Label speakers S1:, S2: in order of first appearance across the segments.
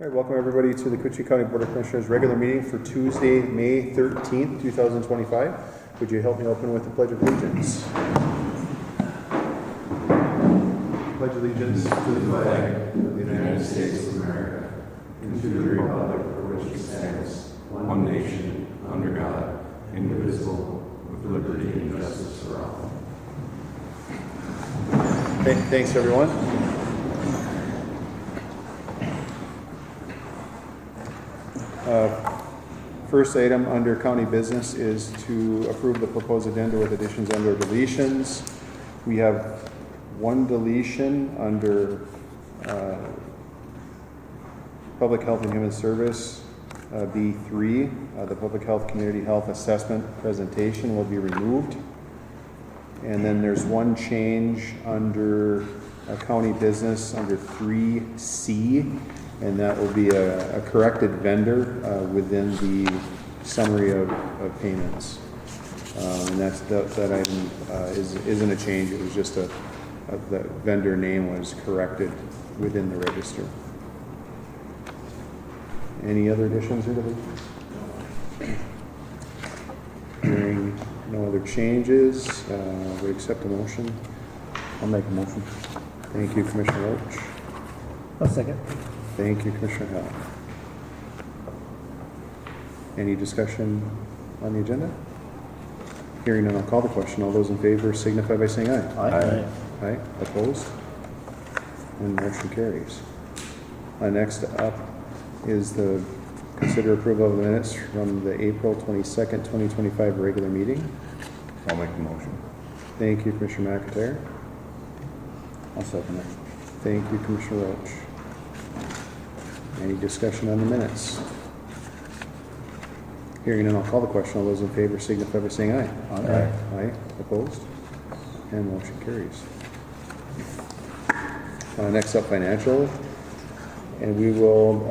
S1: All right, welcome everybody to the Koochiching County Board of Commissioners regular meeting for Tuesday, May 13th, 2025. Would you help me open with the Pledge of Allegiance? Pledge allegiance to the flag of the United States of America and to the republic for which it stands, one nation, under God, indivisible, with liberty and justice for all. Thanks, everyone. First item under county business is to approve the proposed agenda with additions and/or deletions. We have one deletion under Public Health and Human Service, B3. The Public Health Community Health Assessment presentation will be removed. And then there's one change under county business under 3C. And that will be a corrected vendor within the summary of payments. And that item isn't a change. It was just the vendor name was corrected within the register. Any other additions or deletions? Hearing no other changes, we accept a motion.
S2: I'll make a motion.
S1: Thank you, Commissioner Roach.
S2: I'll second.
S1: Thank you, Commissioner Hall. Any discussion on the agenda? Hearing none, I'll call the question. All those in favor signify by saying aye.
S2: Aye.
S1: Aye. Opposed? And motion carries. Next up is the consider approval of the minutes from the April 22nd, 2025 regular meeting.
S2: I'll make the motion.
S1: Thank you, Commissioner McIntyre.
S2: I'll second it.
S1: Thank you, Commissioner Roach. Any discussion on the minutes? Hearing none, I'll call the question. All those in favor signify by saying aye.
S2: Aye.
S1: Aye. Opposed? And motion carries. Next up, financial. And we will,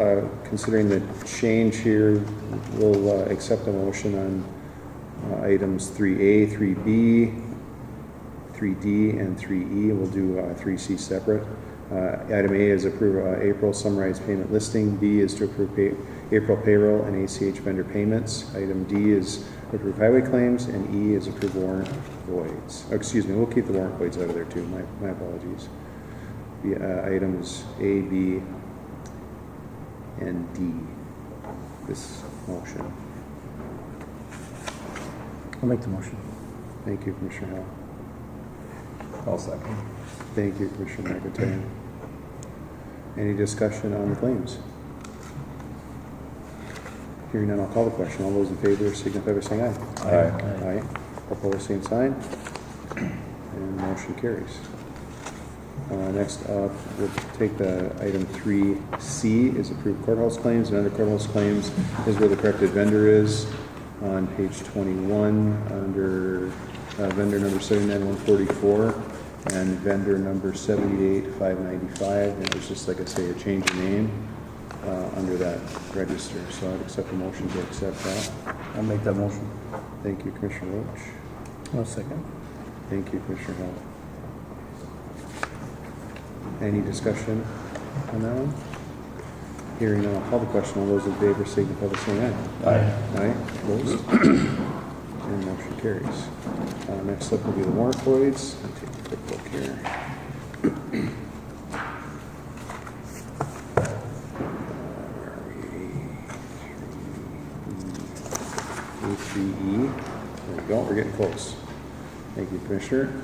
S1: considering the change here, we'll accept a motion on items 3A, 3B, 3D, and 3E. We'll do 3C separate. Item A is approve April summarized payment listing. B is to approve April payroll and ACH vendor payments. Item D is approve highway claims, and E is approve warrant voids. Oh, excuse me, we'll keep the warrant voids out of there too. My apologies. The items A, B, and D. This motion.
S2: I'll make the motion.
S1: Thank you, Commissioner Hall.
S2: I'll second.
S1: Thank you, Commissioner McIntyre. Any discussion on the claims? Hearing none, I'll call the question. All those in favor signify by saying aye.
S2: Aye.
S1: Aye. Opposed, same sign. And motion carries. Next up, we'll take the item 3C is approved courthouse claims. And under courthouse claims is where the corrected vendor is on page 21 under vendor number 79144. And vendor number 78595. It was just, like I say, a change in name under that register. So I'd accept a motion to accept that.
S2: I'll make that motion.
S1: Thank you, Commissioner Roach.
S2: I'll second.
S1: Thank you, Commissioner Hall. Any discussion on that one? Hearing none, I'll call the question. All those in favor signify by saying aye.
S2: Aye.
S1: Aye. Opposed? And motion carries. Next up will be the warrant voids. I'll take a quick look here. Where are we? A3E. There we go. We're getting close. Thank you, Commissioner.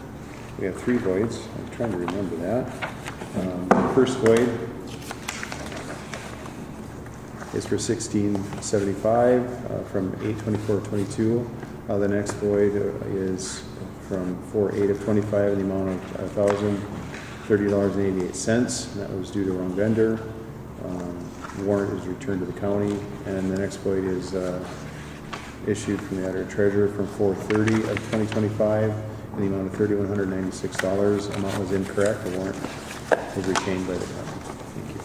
S1: We have 3 voids. I'm trying to remember that. First void is for $16.75 from 8/24/22. The next void is from 4/8/25 in the amount of $1,030.88. That was due to wrong vendor. Warrant is returned to the county, and the next void is issued from the auditor treasurer from 4/30/2025 in the amount of $3,196. Amount was incorrect. The warrant was retained by the county. Thank you.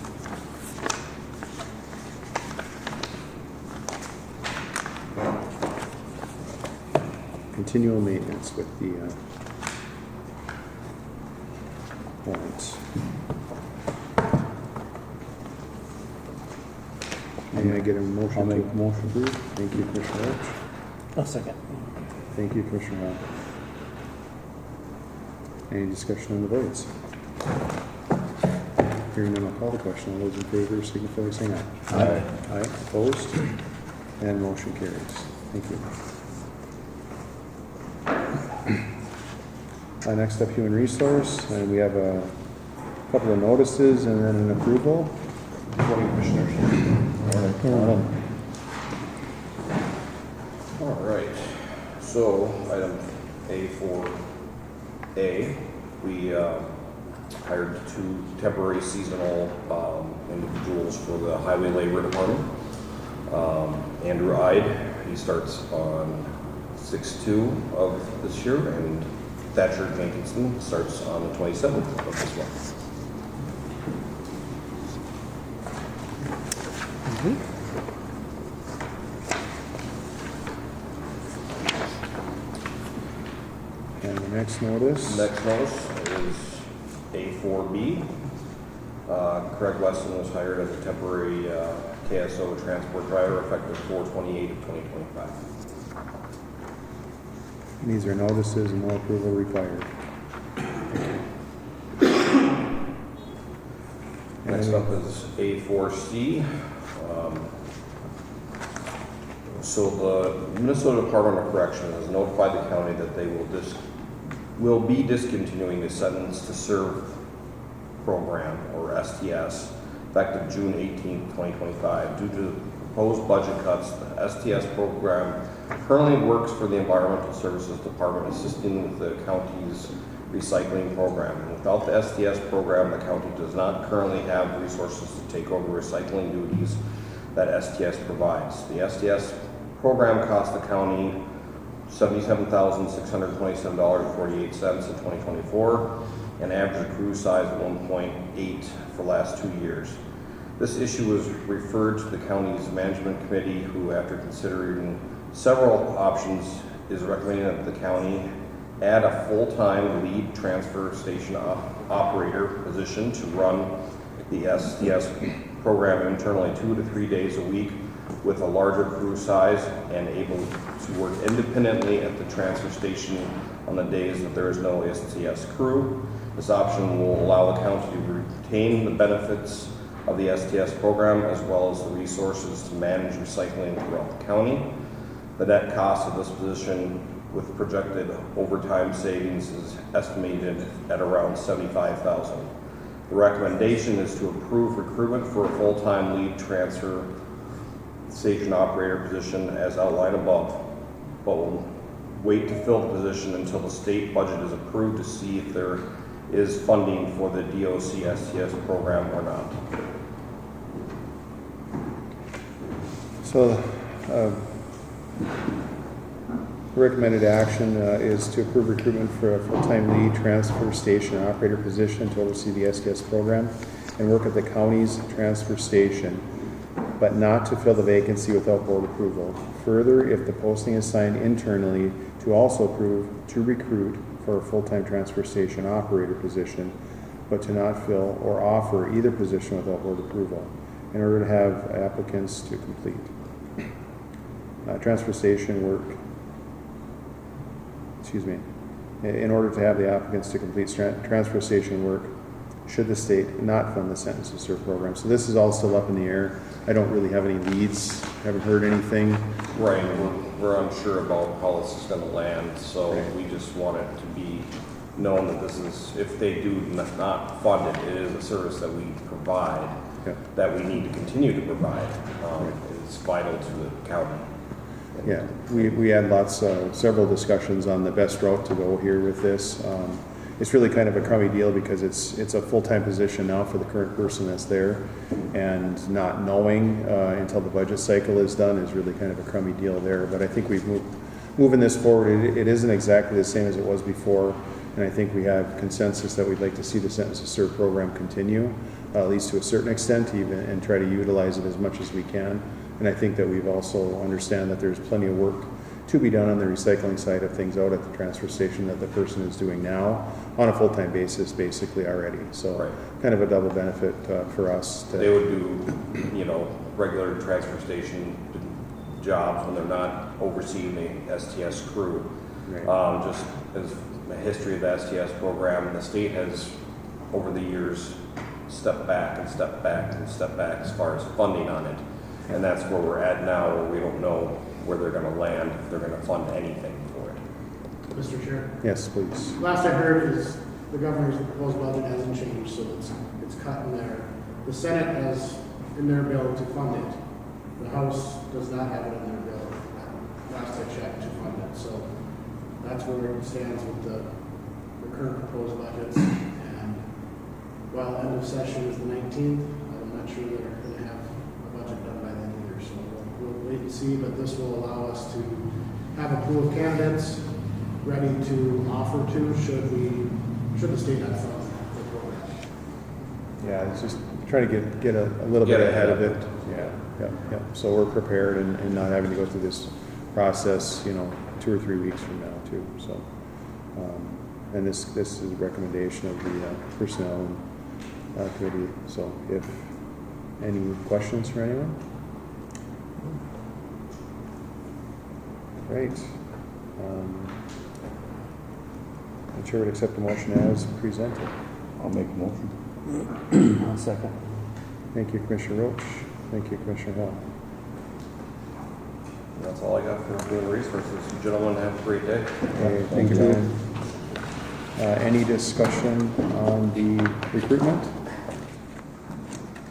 S1: Continual maintenance with the warrants. Can I get a motion?
S2: I'll make
S1: to
S2: the motion.
S1: approve? Thank you, Commissioner Roach.
S2: I'll second.
S1: Thank you, Commissioner Hall. Any discussion on the votes? Hearing none, I'll call the question. All those in favor signify by saying aye.
S2: Aye.
S1: Aye, opposed? And motion carries. Thank you. Next up, Human Resource, and we have a couple of notices and then an approval.
S3: Morning, Commissioners. All right, so item A4A, we hired 2 temporary seasonal individuals for the Highway Labor Department. Andrew Ide, he starts on 6/2 of this year, and Thatcher Jenkinson starts on the 27th of this month.
S1: And the next notice.
S3: Next notice is A4B. Craig Weston was hired as a temporary KSO transport driver effective 4/28 of 2025.
S1: These are notices and no approval required.
S3: Next up is A4C. So the Minnesota Department of Correction has notified the county that they will be discontinuing the Sentence to Serve program, or STS, effective June 18, 2025. Due to proposed budget cuts, the STS program currently works for the Environmental Services Department, assisting with the county's recycling program. Without the STS program, the county does not currently have resources to take over recycling duties that STS provides. The STS program cost the county $77,627.48 in 2024, an average crew size of 1.8 for the last 2 years. This issue was referred to the county's management committee, who, after considering several options, is recommending that the county add a full-time lead transfer station operator position to run the STS program internally 2 to 3 days a week with a larger crew size and able to work independently at the transfer station on the days that there is no STS crew. This option will allow the county to retain the benefits of the STS program as well as the resources to manage recycling throughout the county. The net cost of this position with projected overtime savings is estimated at around $75,000. The recommendation is to approve recruitment for a full-time lead transfer station operator position as outlined above, but will wait to fill the position until the state budget is approved to see if there is funding for the DOC STS program or not.
S1: So, recommended action is to approve recruitment for a full-time lead transfer station operator position to oversee the STS program and work at the county's transfer station, but not to fill the vacancy without board approval. Further, if the posting is signed internally, to also approve to recruit for a full-time transfer station operator position, but to not fill or offer either position without board approval in order to have applicants to complete. Transfer station work, in order to have the applicants to complete transfer station work, should the state not fund the Sentence to Serve program. So this is all still up in the air. I don't really have any leads, haven't heard anything.
S3: Right, we're unsure about how this is going to land, so
S1: Right.
S3: we just want it to be known that this is, if they do not fund it, it is a service that we provide,
S1: Yeah.
S3: that we need to continue to provide. It's vital to the county.
S1: Yeah, we had several discussions on the best route to go here with this. It's really kind of a crummy deal because it's a full-time position now for the current person that's there, and not knowing until the budget cycle is done is really kind of a crummy deal there. But I think we've moving this forward. It isn't exactly the same as it was before, and I think we have consensus that we'd like to see the Sentence to Serve program continue, at least to a certain extent, even, and try to utilize it as much as we can. And I think that we've also understand that there's plenty of work to be done on the recycling side of things out at the transfer station that the person is doing now on a full-time basis, basically already. So
S3: Right.
S1: kind of a double benefit for us.
S3: They would do, regular transfer station jobs when they're not overseeing the STS crew.
S1: Right.
S3: Just as a history of the STS program, the state has, over the years, stepped back and stepped back and stepped back as far as funding on it. And that's where we're at now, where we don't know where they're gonna land, if they're gonna fund anything for it.
S4: Mr. Chair,
S1: Yes, please.
S4: last I heard is the governor's proposed budget hasn't changed, so it's cut in there. The Senate has in their bill to fund it. The House does not have it in their bill, last I checked, to fund it. So that's where it stands with the current proposed budgets. And while end of session is the 19th, I'm not sure they're going to have a budget done by then either. So we'll wait and see, but this will allow us to have a pool of candidates ready to offer to should the state not fund the program.
S1: Yeah, it's just trying to get a little bit ahead of it. Yeah. So we're prepared and not having to go through this process, 2 or 3 weeks from now too. So, and this is a recommendation of the personnel committee. So if any questions for anyone? Great. The chair would accept the motion as presented.
S2: I'll make the motion. I'll second.
S1: Thank you, Commissioner Roach. Thank you, Commissioner Hill.
S3: That's all I got for human resources. Gentlemen, have a great day.
S1: Okay, thank you, Brian. Any discussion on the recruitment?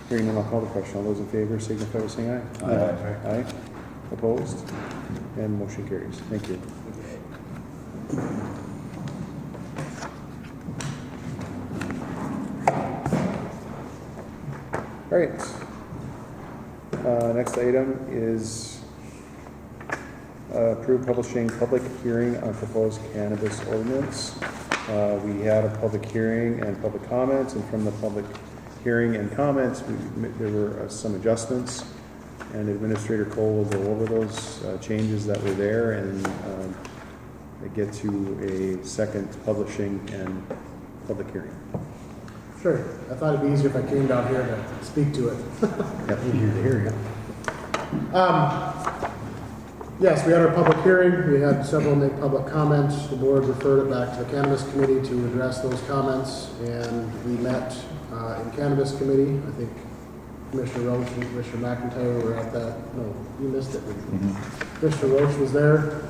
S1: Hearing none, I'll call the question. All those in favor signify by saying aye.
S2: Aye.
S1: Aye. Opposed? And motion carries. Thank you. All right. Next item is approve publishing public hearing on proposed cannabis ordinance. We had a public hearing and public comments, and from the public hearing and comments, there were some adjustments, and Administrator Cole will go over those changes that were there and get to a second publishing and public hearing.
S4: Sure. I thought it'd be easier if I came down here to speak to it.
S1: Yep.
S2: Easier to hear you.
S4: Yes, we had our public hearing. We had several make public comments. The board referred it back to the Cannabis Committee to address those comments, and we met in Cannabis Committee. I think Commissioner Roach and Commissioner McIntyre were at that. No, you missed it. Commissioner Roach was there.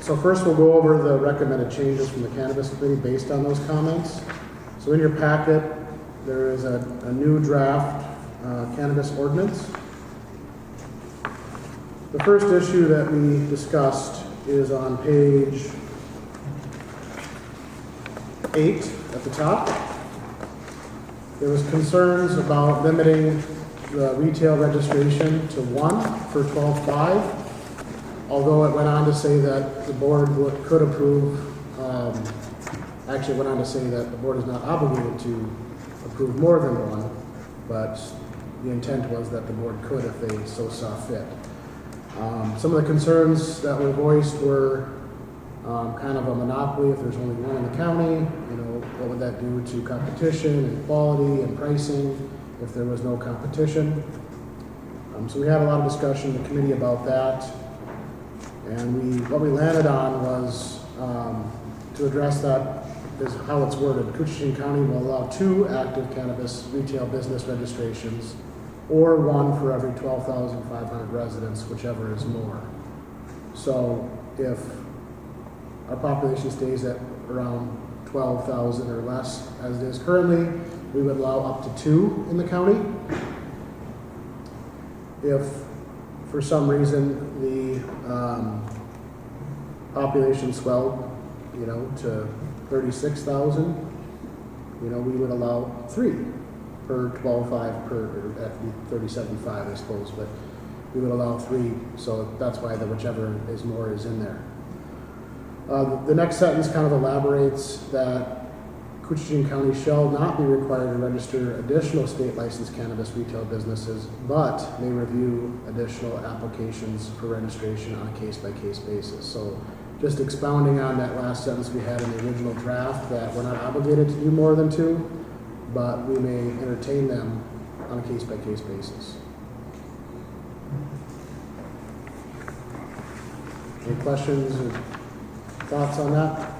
S4: So first we'll go over the recommended changes from the Cannabis Committee based on those comments. So in your packet, there is a new draft cannabis ordinance. The first issue that we discussed is on page 8 at the top. There was concerns about limiting the retail registration to 1 for 12.5, although it went on to say that the board could approve, actually it went on to say that the board is not obligated to approve more than 1, but the intent was that the board could if they so saw fit. Some of the concerns that were voiced were kind of a monopoly. If there's only one in the county, what would that do to competition and quality and pricing if there was no competition? So we had a lot of discussion in the committee about that. And what we landed on was to address that is how it's worded. Koochiching County will allow 2 active cannabis retail business registrations, or 1 for every 12,500 residents, whichever is more. So if our population stays at around 12,000 or less, as it is currently, we would allow up to 2 in the county. If for some reason the population swelled, to 36,000, we would allow 3 per 12.5 per, or that'd be 37.5, I suppose, but we would allow 3, so that's why the whichever is more is in there. The next sentence kind of elaborates that Koochiching County shall not be required to register additional state licensed cannabis retail businesses, but may review additional applications for registration on a case-by-case basis. So just expounding on that last sentence we had in the original draft, that we're not obligated to do more than 2, but we may entertain them on a case-by-case basis. Any questions or thoughts on that?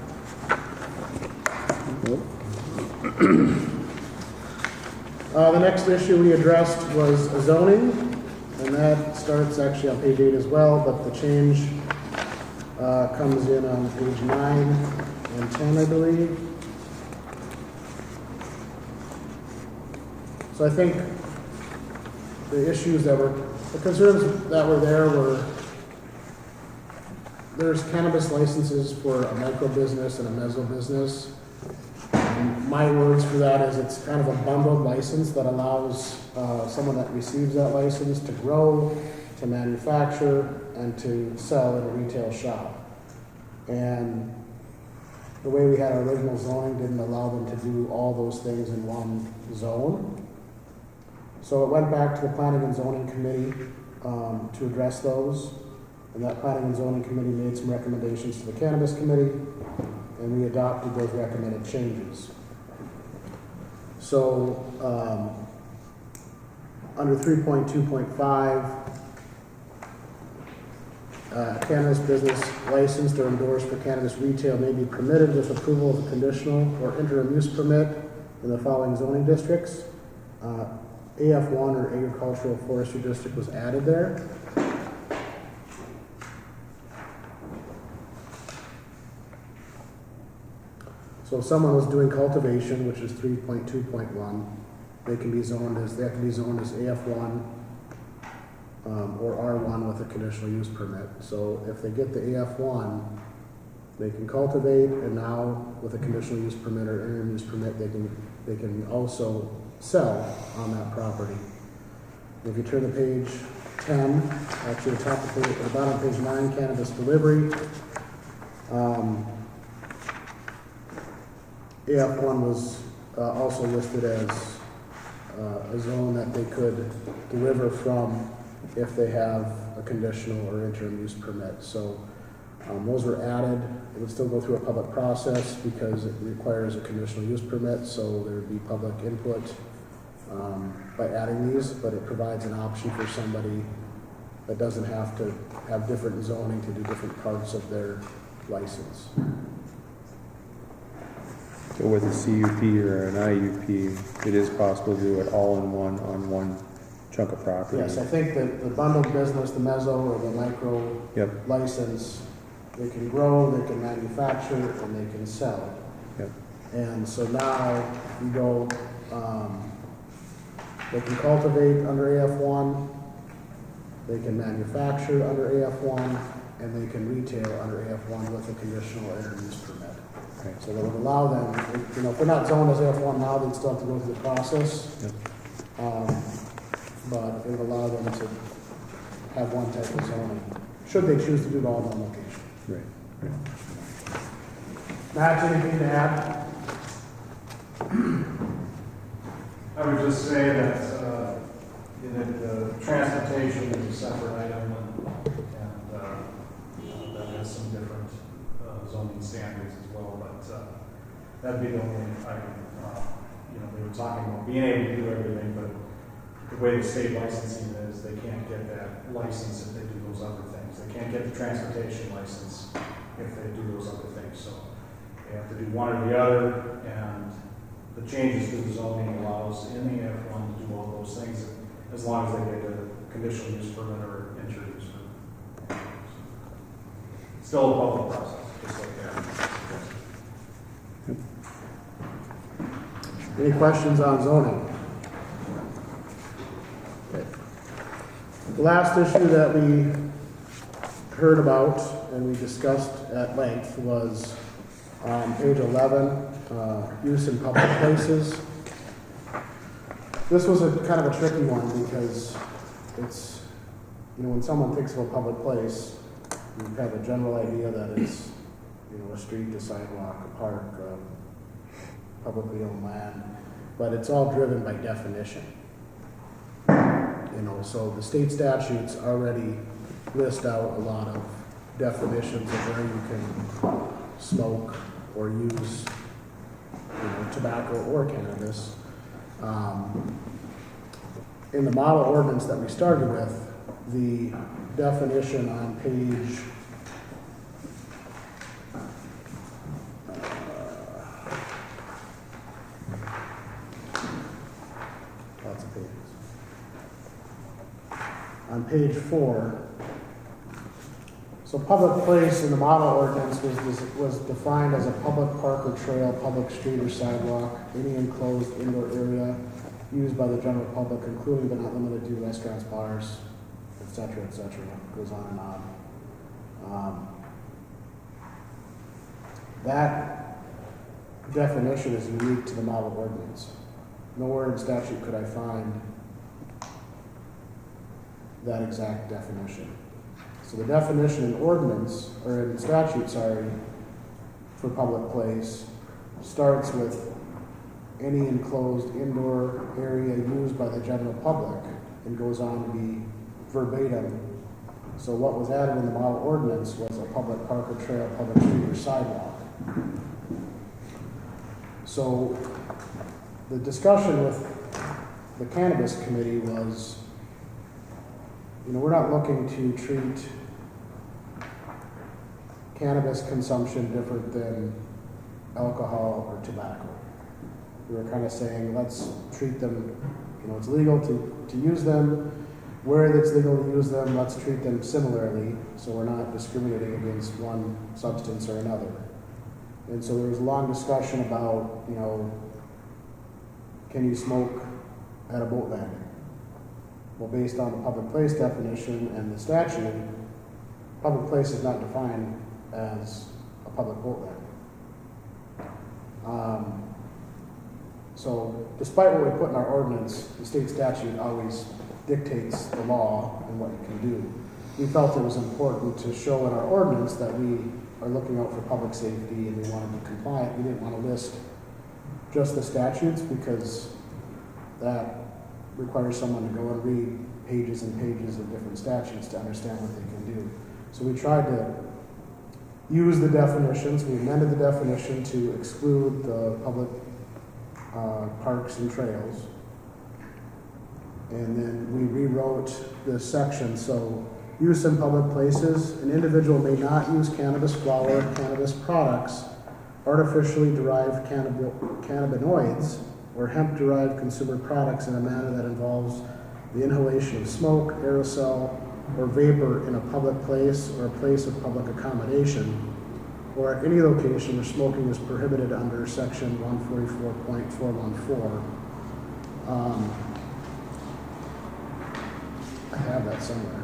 S4: The next issue we addressed was zoning, and that starts actually on page 8 as well, but the change comes in on page 9 and 10, I believe. So I think the concerns that were there were, there's cannabis licenses for a micro business and a meso business. My words for that is it's kind of a bundled license that allows someone that receives that license to grow, to manufacture, and to sell in a retail shop. And the way we had our original zoning didn't allow them to do all those things in one zone. So it went back to the Planning and Zoning Committee to address those. And that Planning and Zoning Committee made some recommendations to the Cannabis Committee, and we adopted those recommended changes. So, under 3.2.5, cannabis business licensed or endorsed for cannabis retail may be permitted with approval of a conditional or interim use permit in the following zoning districts. AF1 or Agricultural Forestry District was added there. So if someone was doing cultivation, which is 3.2.1, they can be zoned as AF1 or R1 with a conditional use permit. So if they get the AF1, they can cultivate, and now with a conditional use permit or interim use permit, they can also sell on that property. If you turn to page 10, actually the top of the bottom of page 9, cannabis delivery. AF1 was also listed as a zone that they could deliver from if they have a conditional or interim use permit. So those were added. It would still go through a public process because it requires a conditional use permit, so there would be public input by adding these, but it provides an option for somebody that doesn't have to have different zoning to do different parts of their license.
S1: So with a CUP or an IUP, it is possible to do it all in one, on one chunk of property.
S4: Yes, I think that the bundled business, the meso or the micro license, they can grow, they can manufacture, and they can sell.
S1: Yep.
S4: And so now you go, they can cultivate under AF1, they can manufacture under AF1, and they can retail under AF1 with a conditional interim use permit.
S1: Okay.
S4: So that would allow them, if they're not zoned as AF1 now, they'd still have to go through the process.
S1: Yep.
S4: But it would allow them to have one type of zoning, should they choose to do it all in one location.
S1: Right.
S4: Matt, anything to add?
S5: I would just say that the transportation is a separate item, and that has some different zoning standards as well, but that'd be the only item. They were talking about being able to do everything, but the way the state licensing is, they can't get that license if they do those other things. They can't get the transportation license if they do those other things, so they have to do one or the other, and the changes to the zoning allows in the F1 to do all those things as long as they get a conditional use permit or interim use permit. Still a public process, just like that.
S4: Any questions on zoning? Okay. The last issue that we heard about and we discussed at length was page 11, use in public places. This was a kind of a tricky one because it's, when someone thinks of a public place, you have a general idea that it's, a street, a sidewalk, a park, publicly owned land, but it's all driven by definition. You know, so the state statutes already list out a lot of definitions of where you can smoke or use, you know, tobacco or cannabis. In the model ordinance that we started with, the definition on page lots of pages. On page 4, so public place in the model ordinance was defined as a public park or trail, public street or sidewalk, any enclosed indoor area used by the general public, including but not limited to restaurants, bars, etc., etc. Goes on and on. That definition is unique to the model ordinance. Nowhere in statute could I find that exact definition. So the definition in ordinance, or in statute, sorry, for public place starts with any enclosed indoor area used by the general public and goes on to be verbatim. So what was added in the model ordinance was a public park or trail, public street or sidewalk. So the discussion with the cannabis committee was, you know, we're not looking to treat cannabis consumption different than alcohol or tobacco. We were kind of saying, let's treat them, you know, it's legal to use them. Where it's legal to use them, let's treat them similarly, so we're not discriminating against one substance or another. And so there was a long discussion about, you know, can you smoke at a boat landing? Well, based on the public place definition and the statute, public place is not defined as a public boat landing. So despite what we put in our ordinance, the state statute always dictates the law and what you can do. We felt it was important to show in our ordinance that we are looking out for public safety and we want to be compliant. We didn't want to list just the statutes because that requires someone to go and read pages and pages of different statutes to understand what they can do. So we tried to use the definitions. We amended the definition to exclude the public parks and trails. And then we rewrote this section. So use in public places, an individual may not use cannabis flower, cannabis products, artificially derived cannabinoids, or hemp-derived consumer products in a manner that involves the inhalation of smoke, aerosol, or vapor in a public place or a place of public accommodation, or at any location where smoking is prohibited under section 144.414. I have that somewhere.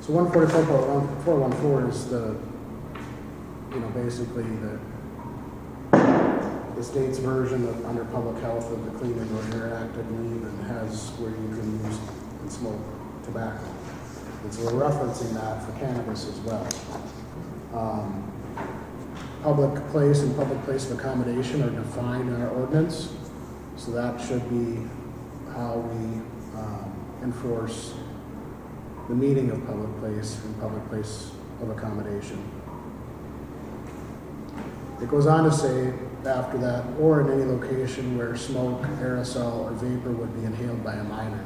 S4: So 144.414 is the, you know, basically the state's version of under public health of the Clean Indoor Air Act, I believe, and has where you can use and smoke tobacco. And so we're referencing that for cannabis as well. Public place and public place of accommodation are defined in our ordinance, so that should be how we enforce the meaning of public place and public place of accommodation. It goes on to say after that, or in any location where smoke, aerosol, or vapor would be inhaled by a minor.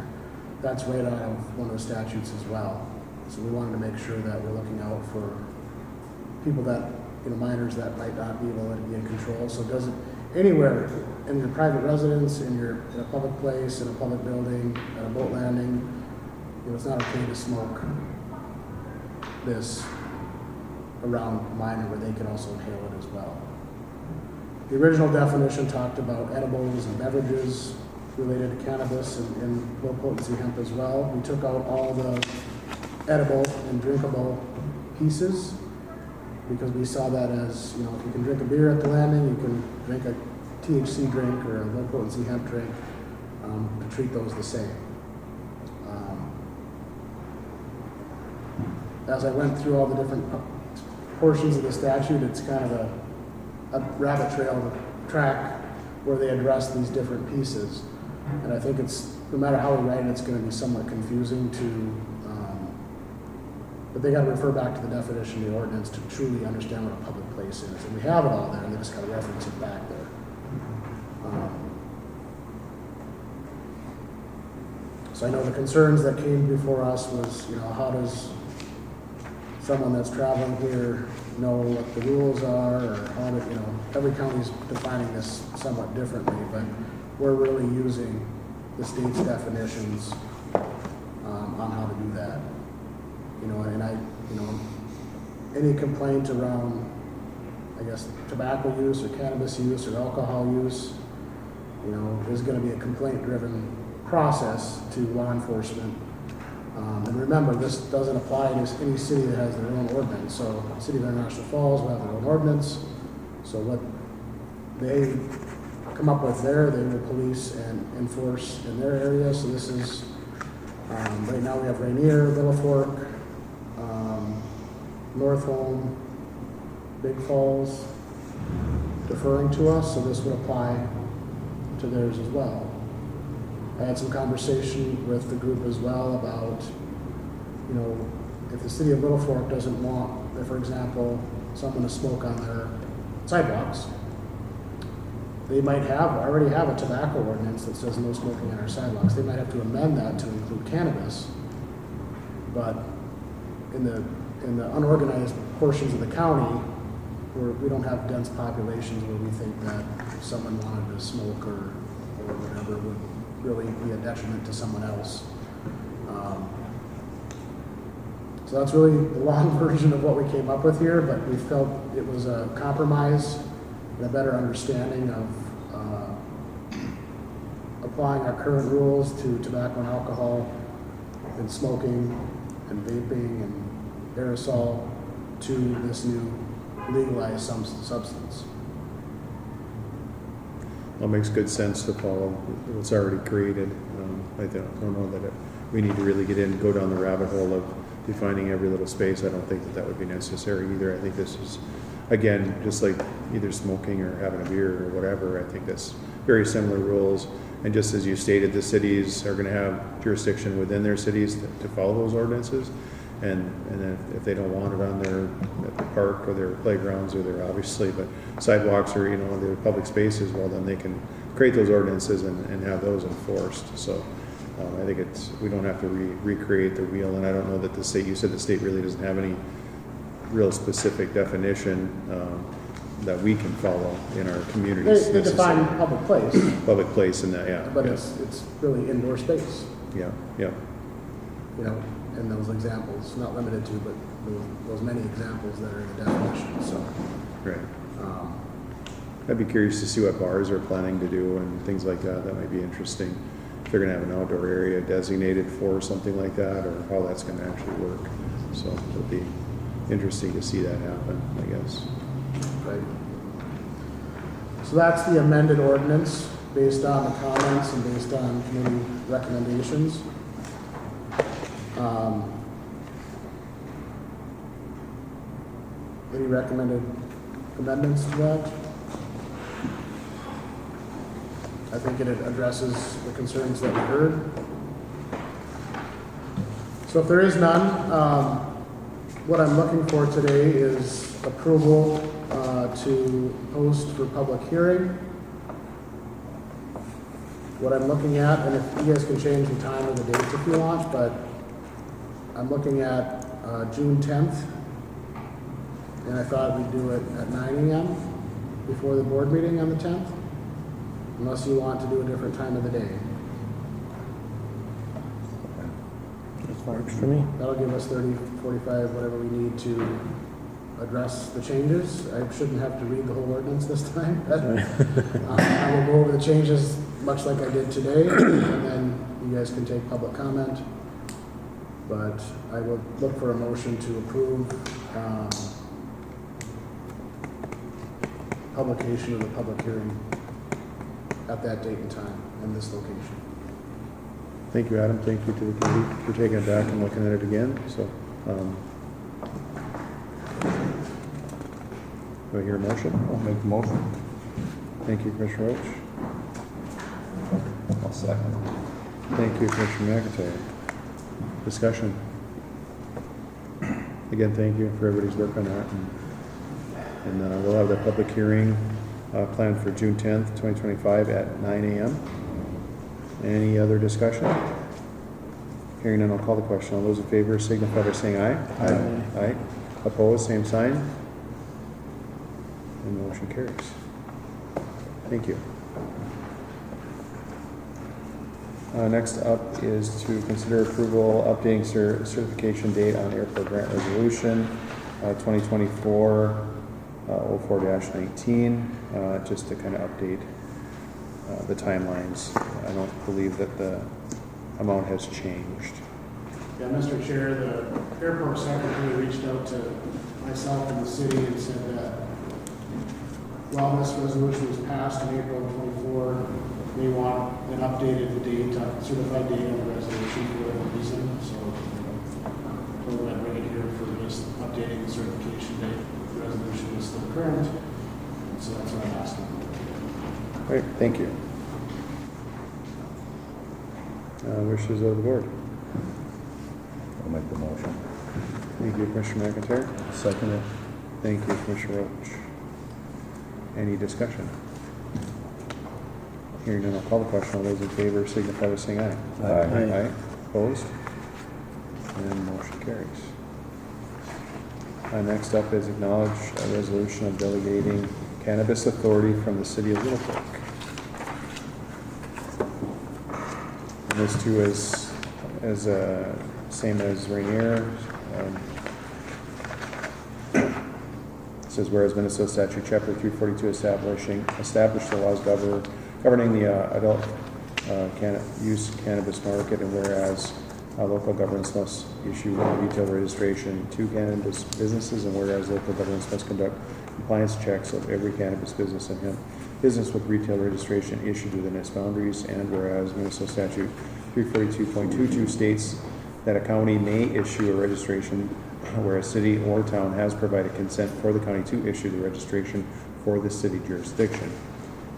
S4: That's right out of one of the statutes as well. So we wanted to make sure that we're looking out for people that, you know, minors that might not be able to be in control. So it doesn't, anywhere in your private residence, in a public place, in a public building, at a boat landing, you know, it's not okay to smoke this around a minor where they can also inhale it as well. The original definition talked about edibles and beverages related to cannabis and low potency hemp as well. We took out all the edible and drinkable pieces, because we saw that as, you know, if you can drink a beer at the landing, you can drink a THC drink or a low potency hemp drink, to treat those the same. As I went through all the different portions of the statute, it's kind of a rabbit trail to track where they address these different pieces. And I think it's, no matter how we write it, it's going to be somewhat confusing but they got to refer back to the definition of the ordinance to truly understand what a public place is. And we have it all there, and they just got to reference it back there. So I know the concerns that came before us was, you know, how does someone that's traveling here know what the rules are, or how to, you know, every county's defining this somewhat differently, but we're really using the state's definitions on how to do that. You know, and any complaint around, I guess, tobacco use or cannabis use or alcohol use, you know, there's going to be a complaint-driven process to law enforcement. And remember, this doesn't apply to any city that has their own ordinance. So the City of International Falls will have their own ordinance. So what they come up with there, they will police and enforce in their area. So this is, right now we have Rainier, Little Fork, North Home, Big Falls deferring to us, so this would apply to theirs as well. I had some conversation with the group as well about, you know, if the city of Little Fork doesn't want, for example, someone to smoke on their sidewalks, they might already have a tobacco ordinance that says no smoking on our sidewalks. They might have to amend that to include cannabis. But in the unorganized portions of the county, where we don't have dense populations where we think that if someone wanted to smoke or whatever would really be a detriment to someone else. So that's really the long version of what we came up with here, but we felt it was a compromise and a better understanding of applying our current rules to tobacco and alcohol and smoking and vaping and aerosol to this new legalized substance.
S1: Well, it makes good sense to follow what's already created. I don't know that we need to really go down the rabbit hole of defining every little space. I don't think that would be necessary either. I think this is, again, just like either smoking or having a beer or whatever, I think that's very similar rules. And just as you stated, the cities are going to have jurisdiction within their cities to follow those ordinances. And then if they don't want it on at the park or their playgrounds or their, obviously, but sidewalks or, you know, their public spaces, well, then they can create those ordinances and have those enforced. So I think we don't have to recreate the wheel. And I don't know that the state, you said the state really doesn't have any real specific definition that we can follow in our communities.
S4: They define public place.
S1: Public place in that, yeah.
S4: But
S1: yeah.
S4: it's really indoor space.
S1: Yeah, yeah.
S4: You know, in those examples, not limited to, but those many examples that are in the definition, so.
S1: Right. I'd be curious to see what bars are planning to do and things like that. That might be interesting. If they're gonna have an outdoor area designated for something like that, or how that's gonna actually work. So it'll be interesting to see that happen, I guess.
S4: Right. So that's the amended ordinance based on the comments and based on committee recommendations. Any recommended amendments to that? I think it addresses the concerns that we heard. So if there is none, what I'm looking for today is approval to post for public hearing. What I'm looking at, and if you guys can change the time or the dates if you want, but I'm looking at June 10th, and I thought we'd do it at 9 a.m. before the board meeting on the 10th, unless you want to do a different time of the day.
S2: That works for me.
S4: That'll give us 30, 45, whatever we need to address the changes. I shouldn't have to read the whole ordinance this time. I will go over the changes much like I did today, and then you guys can take public comment. But I will look for a motion to approve publication of the public hearing at that date and time in this location.
S1: Thank you, Adam. Thank you to the committee for taking it back and looking at it again. So, do I hear a motion?
S2: I'll make the motion.
S1: Thank you, Commissioner Roach.
S2: I'll second.
S1: Thank you, Commissioner McIntyre. Discussion. Again, thank you for everybody's work on that. And we'll have the public hearing planned for June 10th, 2025 at 9 a.m. Any other discussion? Hearing none, I'll call the question. All those in favor signify by saying aye.
S2: Aye.
S1: Aye. Opposed, same sign. And the motion carries. Thank you. Next up is to consider approval updating certification date on airport grant resolution 2024 04-19, just to kind of update the timelines. I don't believe that the amount has changed.
S4: Yeah, Mr. Chair, the airport secretary reached out to myself and the city and said that while this resolution was passed in April of 24, they want an updated date, certified date on the resolution for whatever reason. So told them I'd bring it here for just updating the certification date. The resolution is still current, so that's what I'm asking.
S1: Great, thank you. Wishes of the board.
S2: I'll make the motion.
S1: Thank you, Commissioner McIntyre.
S2: Second it.
S1: Thank you, Commissioner Roach. Any discussion? Hearing none, I'll call the question. All those in favor signify by saying aye.
S2: Aye.
S1: Aye. Opposed? And motion carries. Next up is acknowledge a resolution of delegating cannabis authority from the city of Little Fork. And this too is same as Rainier. It says whereas Minnesota Statute Chapter 342 established the laws governing the adult use cannabis market, and whereas local governments must issue one retail registration to cannabis businesses, and whereas local governments must conduct compliance checks of every cannabis business and hemp business with retail registration issued within its boundaries, and whereas Minnesota Statute 342.22 states that a county may issue a registration where a city or town has provided consent for the county to issue the registration for the city jurisdiction.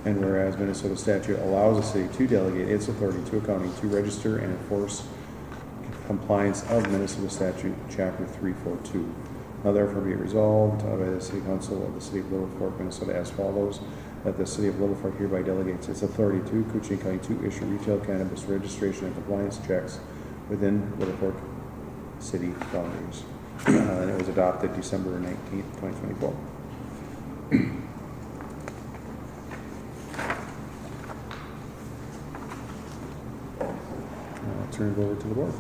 S1: And whereas Minnesota statute allows a city to delegate its authority to a county to register and enforce compliance of Minnesota statute chapter 342. Now therefore be it resolved by the City Council of the City of Little Fork, Minnesota as follows: that the City of Little Fork hereby delegates its authority to Koochiching County to issue retail cannabis registration and compliance checks within Little Fork city boundaries. And it was adopted December 19th, 2024. I'll turn it over to the board.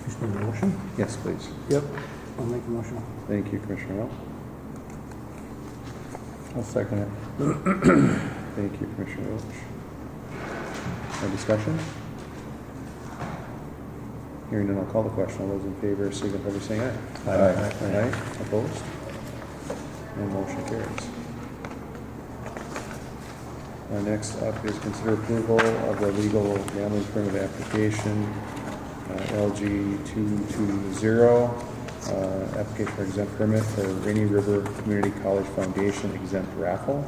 S2: Just need a motion?
S1: Yes, please.
S2: Yep. I'll make the motion.
S1: Thank you, Commissioner Hall.
S2: I'll second it.
S1: Thank you, Commissioner Roach. Any discussion? Hearing none, I'll call the question. All those in favor signify by saying aye.
S2: Aye.
S1: Aye. Opposed? And motion carries. Next up is consider approval of the legal gambling permit application, LG 220, application for exempt permit for Rainy River Community College Foundation exempt raffle.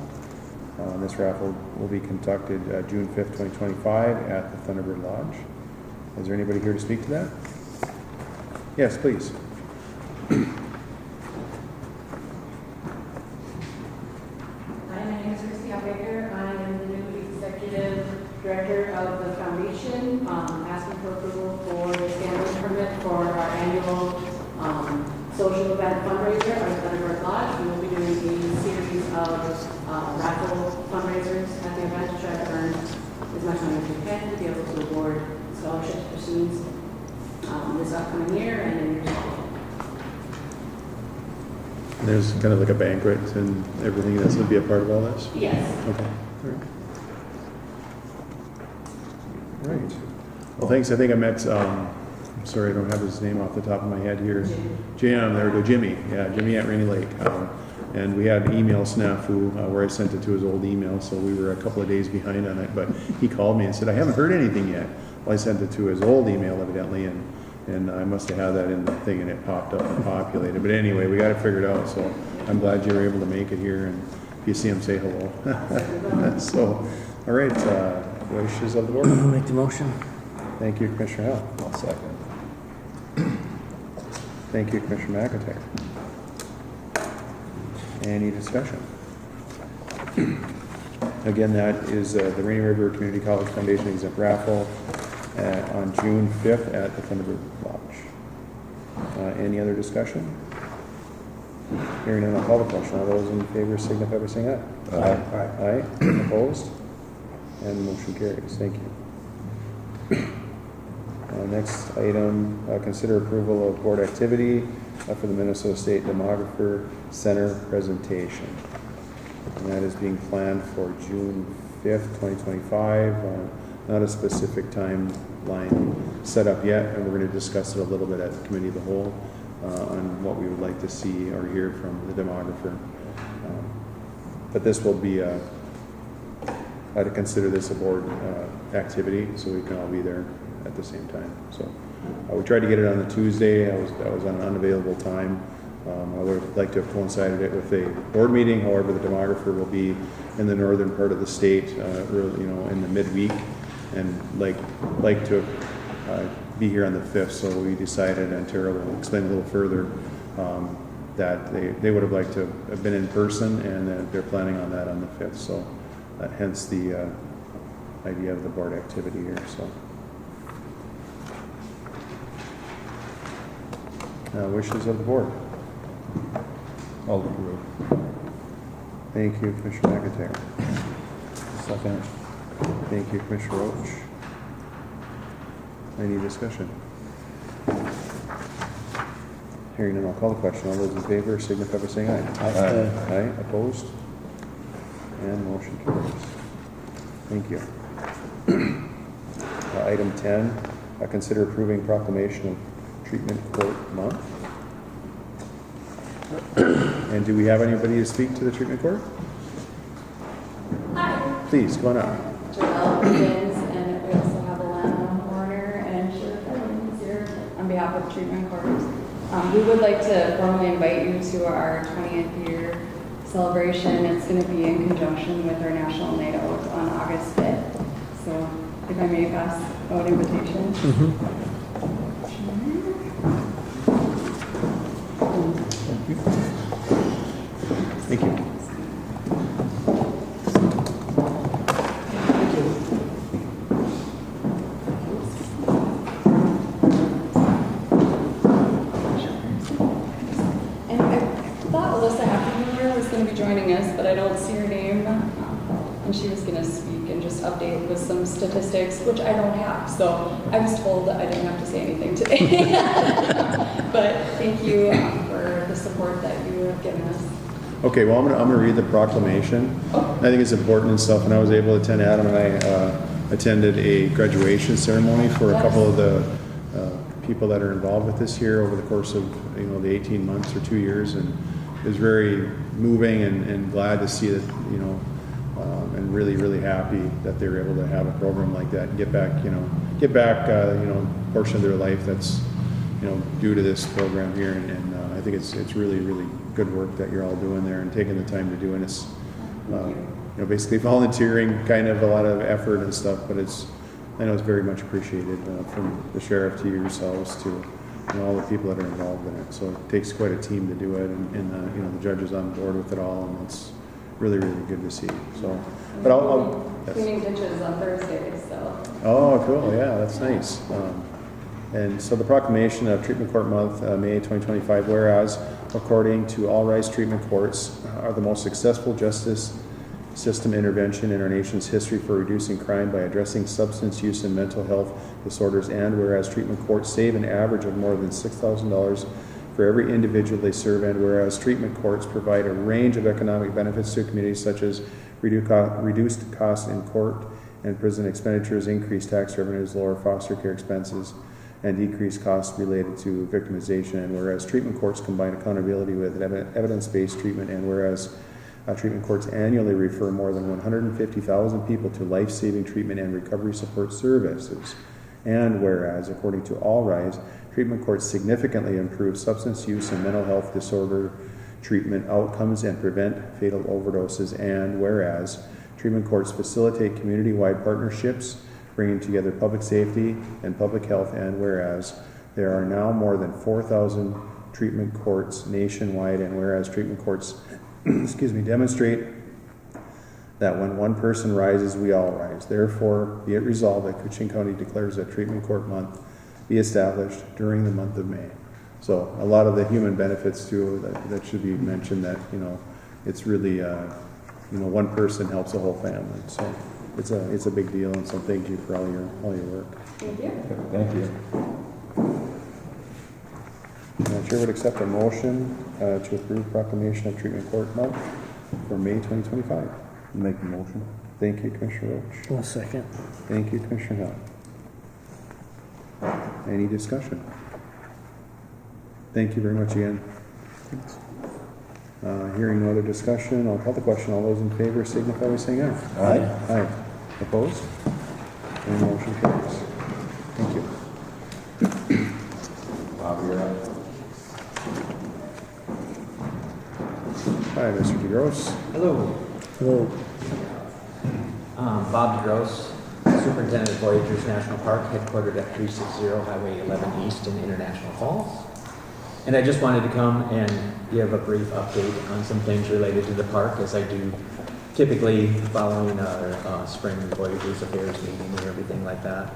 S1: This raffle will be conducted June 5th, 2025 at the Thunderbird Lodge. Is there anybody here to speak to that? Yes, please.
S6: Hi, my name is Christy Baker. I am the new executive director of the foundation, asking for approval for the gambling permit for our annual social event fundraiser at Thunderbird Lodge. We will be doing a series of raffle fundraisers at the event to try to earn as much money as we can to be able to award scholarships for students this upcoming year and in years following.
S1: There's kind of like a banquet and everything that's going to be a part of all this?
S6: Yes.
S1: Okay. All right. Well, thanks. I think I met, I'm sorry, I don't have his name off the top of my head here. Jim, there we go, Jimmy. Yeah, Jimmy at Rainy Lake. And we had an email snafu where I sent it to his old email, so we were a couple of days behind on it. But he called me and said, I haven't heard anything yet. Well, I sent it to his old email evidently, and I must have had that in the thing, and it popped up and populated. But anyway, we got it figured out, so I'm glad you were able to make it here. And if you see him, say hello. So, all right, wishes of the board.
S2: I'll make the motion.
S1: Thank you, Commissioner Howell.
S2: I'll second.
S1: Thank you, Commissioner McIntyre. Any discussion? Again, that is the Rainy River Community College Foundation exempt raffle on June 5th at the Thunderbird Lodge. Any other discussion? Hearing none, I'll call the question. All those in favor signify by saying aye.
S2: Aye.
S1: Aye. Opposed? And motion carries. Thank you. Next item, consider approval of board activity for the Minnesota State Demographer Center presentation. And that is being planned for June 5th, 2025. Not a specific timeline set up yet, and we're going to discuss it a little bit at the Committee of the Whole on what we would like to see or hear from the demographer. But this will be to consider this a board activity, so we can all be there at the same time. So we tried to get it on a Tuesday. I was on an unavailable time. I would have liked to have coincided it with a board meeting. However, the demographer will be in the northern part of the state, really, in the midweek, and like to be here on the 5th. So we decided, and Tara will explain a little further, that they would have liked to have been in person, and they're planning on that on the 5th. So hence the idea of the board activity here. So. Wishes of the board.
S2: I'll approve.
S1: Thank you, Commissioner McIntyre.
S2: Second.
S1: Thank you, Commissioner Roach. Any discussion? Hearing none, I'll call the question. All those in favor signify by saying aye.
S2: Aye.
S1: Aye. Opposed? And motion carries. Thank you. Item 10, consider approving proclamation of Treatment Court Month. And do we have anybody to speak to the treatment court?
S6: Hi.
S1: Please, come on up.
S6: Joelle Higgins, and we also have Alana Warner and Sheriff Evans here on behalf of Treatment Court. We would like to formally invite you to our 20th year celebration. It's going to be in conjunction with our National Night Out on August 5th. So if I may pass out invitation.
S1: Thank you.
S6: And I thought Alyssa Heffenmuller was going to be joining us, but I don't see her name. And she was going to speak and just update with some statistics, which I don't have. So I was told that I didn't have to say anything today. But thank you for the support that you have given us.
S1: Okay, well, I'm gonna read the proclamation. I think it's important and stuff, and I was able to attend. Adam and I attended a graduation ceremony for a couple of the people that are involved with this here over the course of the 18 months or 2 years, and it was very moving and glad to see that and really happy that they were able to have a program like that and get back portion of their life that's due to this program here, and I think it's really good work that you're all doing there and taking the time to do it. It's basically volunteering, kind of a lot of effort and stuff, but I know it's very much appreciated from the sheriff to yourselves to all the people that are involved in it. So it takes quite a team to do it, and the judges on board with it all, and it's really good to see. So, but I'll
S6: cleaning ditches on Thursday, so.
S1: Oh, cool! Yeah, that's nice. And so the proclamation of Treatment Court Month, May 2025, whereas according to all Rise treatment courts are the most successful justice system intervention in our nation's history for reducing crime by addressing substance use and mental health disorders, and whereas treatment courts save an average of more than $6,000 for every individual they serve, and whereas treatment courts provide a range of economic benefits to communities such as reduced costs in court and prison expenditures, increased tax revenues, lower foster care expenses, and decreased costs related to victimization. And whereas treatment courts combine accountability with evidence-based treatment, and whereas treatment courts annually refer more than 150,000 people to life-saving treatment and recovery support services. And whereas, according to All Rise, treatment courts significantly improve substance use and mental health disorder treatment outcomes and prevent fatal overdoses. And whereas, treatment courts facilitate community-wide partnerships, bringing together public safety and public health. And whereas, there are now more than 4,000 treatment courts nationwide. And whereas, treatment courts demonstrate that when one person rises, we all rise. Therefore, be it resolved that Koochiching County declares a treatment court month be established during the month of May. So a lot of the human benefits too that should be mentioned, that, you know, it's really, one person helps a whole family. So it's a big deal, and so thank you for all your work.
S6: Thank you.
S2: Thank you.
S1: Chair would accept a motion to approve proclamation of treatment court month for May 2025.
S2: Make the motion.
S1: Thank you, Commissioner Roach.
S2: 1 second.
S1: Thank you, Commissioner Hill. Any discussion? Thank you very much again. Hearing no other discussion, I'll call the question. All those in favor signify by saying aye.
S2: Aye.
S1: Aye. Opposed? And motion carries. Thank you.
S3: Bob, you're up.
S1: Hi, Mr. DeGrosse.
S7: Hello,
S2: Hello.
S7: Bob DeGrosse, Superintendent of Voyageurs National Park, headquartered at 360 Highway 11 East in International Falls. And I just wanted to come and give a brief update on some things related to the park, as I do typically following our spring Voyageurs Affairs meeting and everything like that.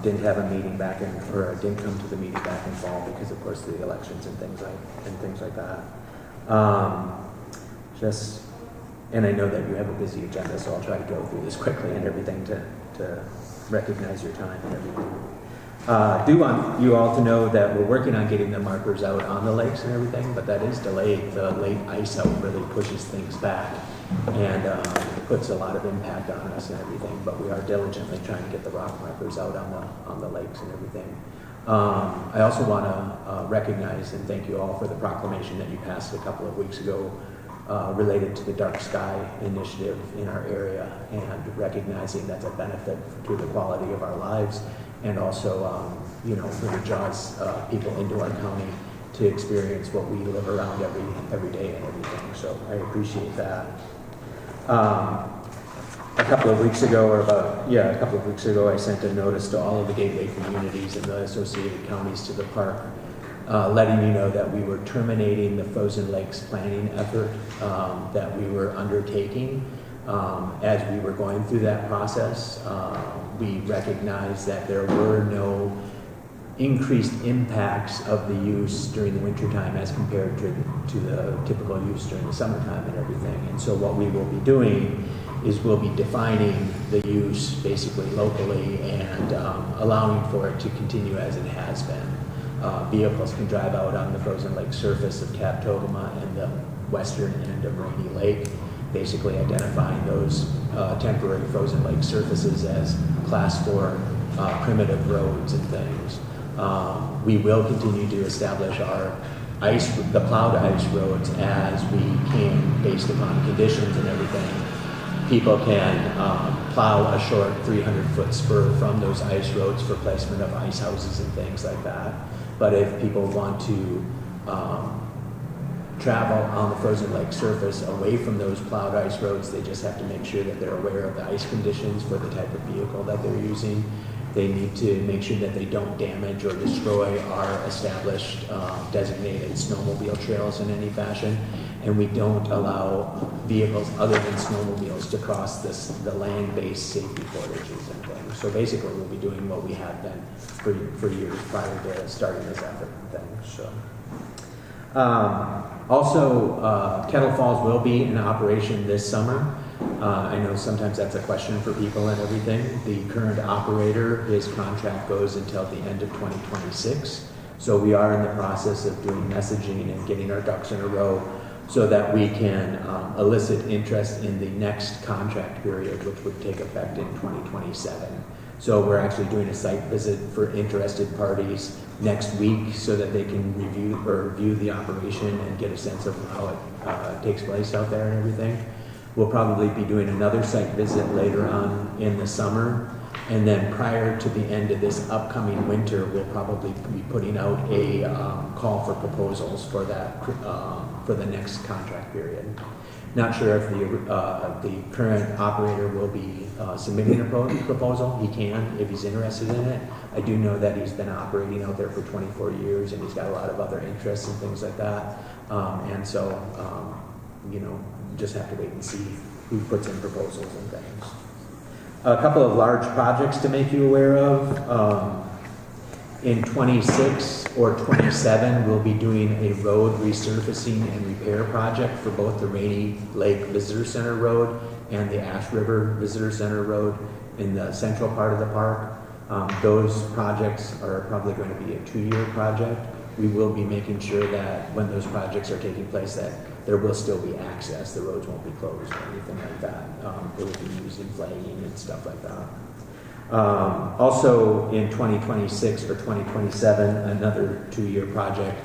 S7: Didn't have a meeting didn't come to the meeting back in fall because, of course, the elections and things like that. And I know that you have a busy agenda, so I'll try to go through this quickly and everything to recognize your time and everything. Do want you all to know that we're working on getting the markers out on the lakes and everything, but that is delayed. The late ice out really pushes things back and puts a lot of impact on us and everything, but we are diligently trying to get the rock markers out on the lakes and everything. I also want to recognize and thank you all for the proclamation that you passed a couple of weeks ago related to the Dark Sky Initiative in our area, and recognizing that's a benefit to the quality of our lives, and also, really draws people into our county to experience what we live around every day and everything. So I appreciate that. A couple of weeks ago, I sent a notice to all of the gateway communities and the associated counties to the park, letting you know that we were terminating the Frozen Lakes planning effort that we were undertaking. As we were going through that process, we recognized that there were no increased impacts of the use during the wintertime as compared to the typical use during the summertime and everything. And so what we will be doing is we'll be defining the use basically locally and allowing for it to continue as it has been. Vehicles can drive out on the frozen lake surface of Cap Togama and the western end of Rainy Lake, basically identifying those temporary frozen lake surfaces as Class 4 primitive roads and things. We will continue to establish the plowed ice roads as we can, based upon conditions and everything. People can plow a short 300-foot spur from those ice roads for placement of ice houses and things like that. But if people want to travel on the frozen lake surface away from those plowed ice roads, they just have to make sure that they're aware of the ice conditions for the type of vehicle that they're using. They need to make sure that they don't damage or destroy our established designated snowmobile trails in any fashion. And we don't allow vehicles other than snowmobiles to cross the land-based safety portages and things. So basically we'll be doing what we have been for years prior to starting this effort and things. So. Also, Kettle Falls will be in operation this summer. I know sometimes that's a question for people and everything. The current operator, his contract goes until the end of 2026. So we are in the process of doing messaging and getting our ducks in a row so that we can elicit interest in the next contract period, which would take effect in 2027. So we're actually doing a site visit for interested parties next week so that they can review the operation and get a sense of how it takes place out there and everything. We'll probably be doing another site visit later on in the summer. And then prior to the end of this upcoming winter, we'll probably be putting out a call for proposals for that for the next contract period. Not sure if the current operator will be submitting a proposal. He can if he's interested in it. I do know that he's been operating out there for 24 years and he's got a lot of other interests and things like that. And so, just have to wait and see who puts in proposals and things. A couple of large projects to make you aware of. In 26 or 27, we'll be doing a road resurfacing and repair project for both the Rainy Lake Visitor Center Road and the Ash River Visitor Center Road in the central part of the park. Those projects are probably going to be a 2-year project. We will be making sure that when those projects are taking place that there will still be access. The roads won't be closed or anything like that. They will be used in flagging and stuff like that. Also in 2026 or 2027, another 2-year project,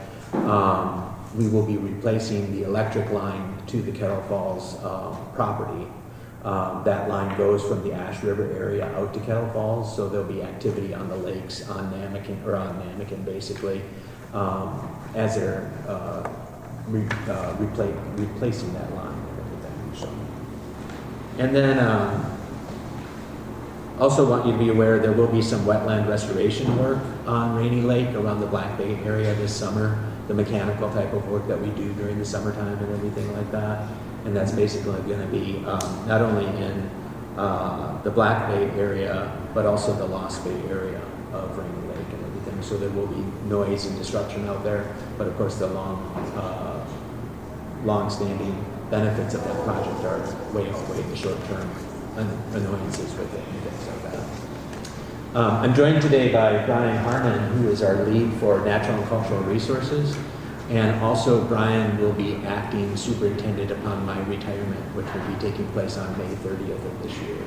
S7: we will be replacing the electric line to the Kettle Falls property. That line goes from the Ash River area out to Kettle Falls, so there'll be activity on the lakes on Namakan basically, as they're replacing that line and everything. So. And then also want you to be aware there will be some wetland restoration work on Rainy Lake around the Black Bay area this summer, the mechanical type of work that we do during the summertime and everything like that. And that's basically going to be not only in the Black Bay area, but also the Lost Bay area of Rainy Lake and everything. So there will be noise and disruption out there, but of course the long-standing benefits of that project are way outweigh the short-term annoyances with it and things like that. I'm joined today by Brian Harmon, who is our lead for Natural and Cultural Resources, and also Brian will be acting superintendent upon my retirement, which will be taking place on May 30th of this year.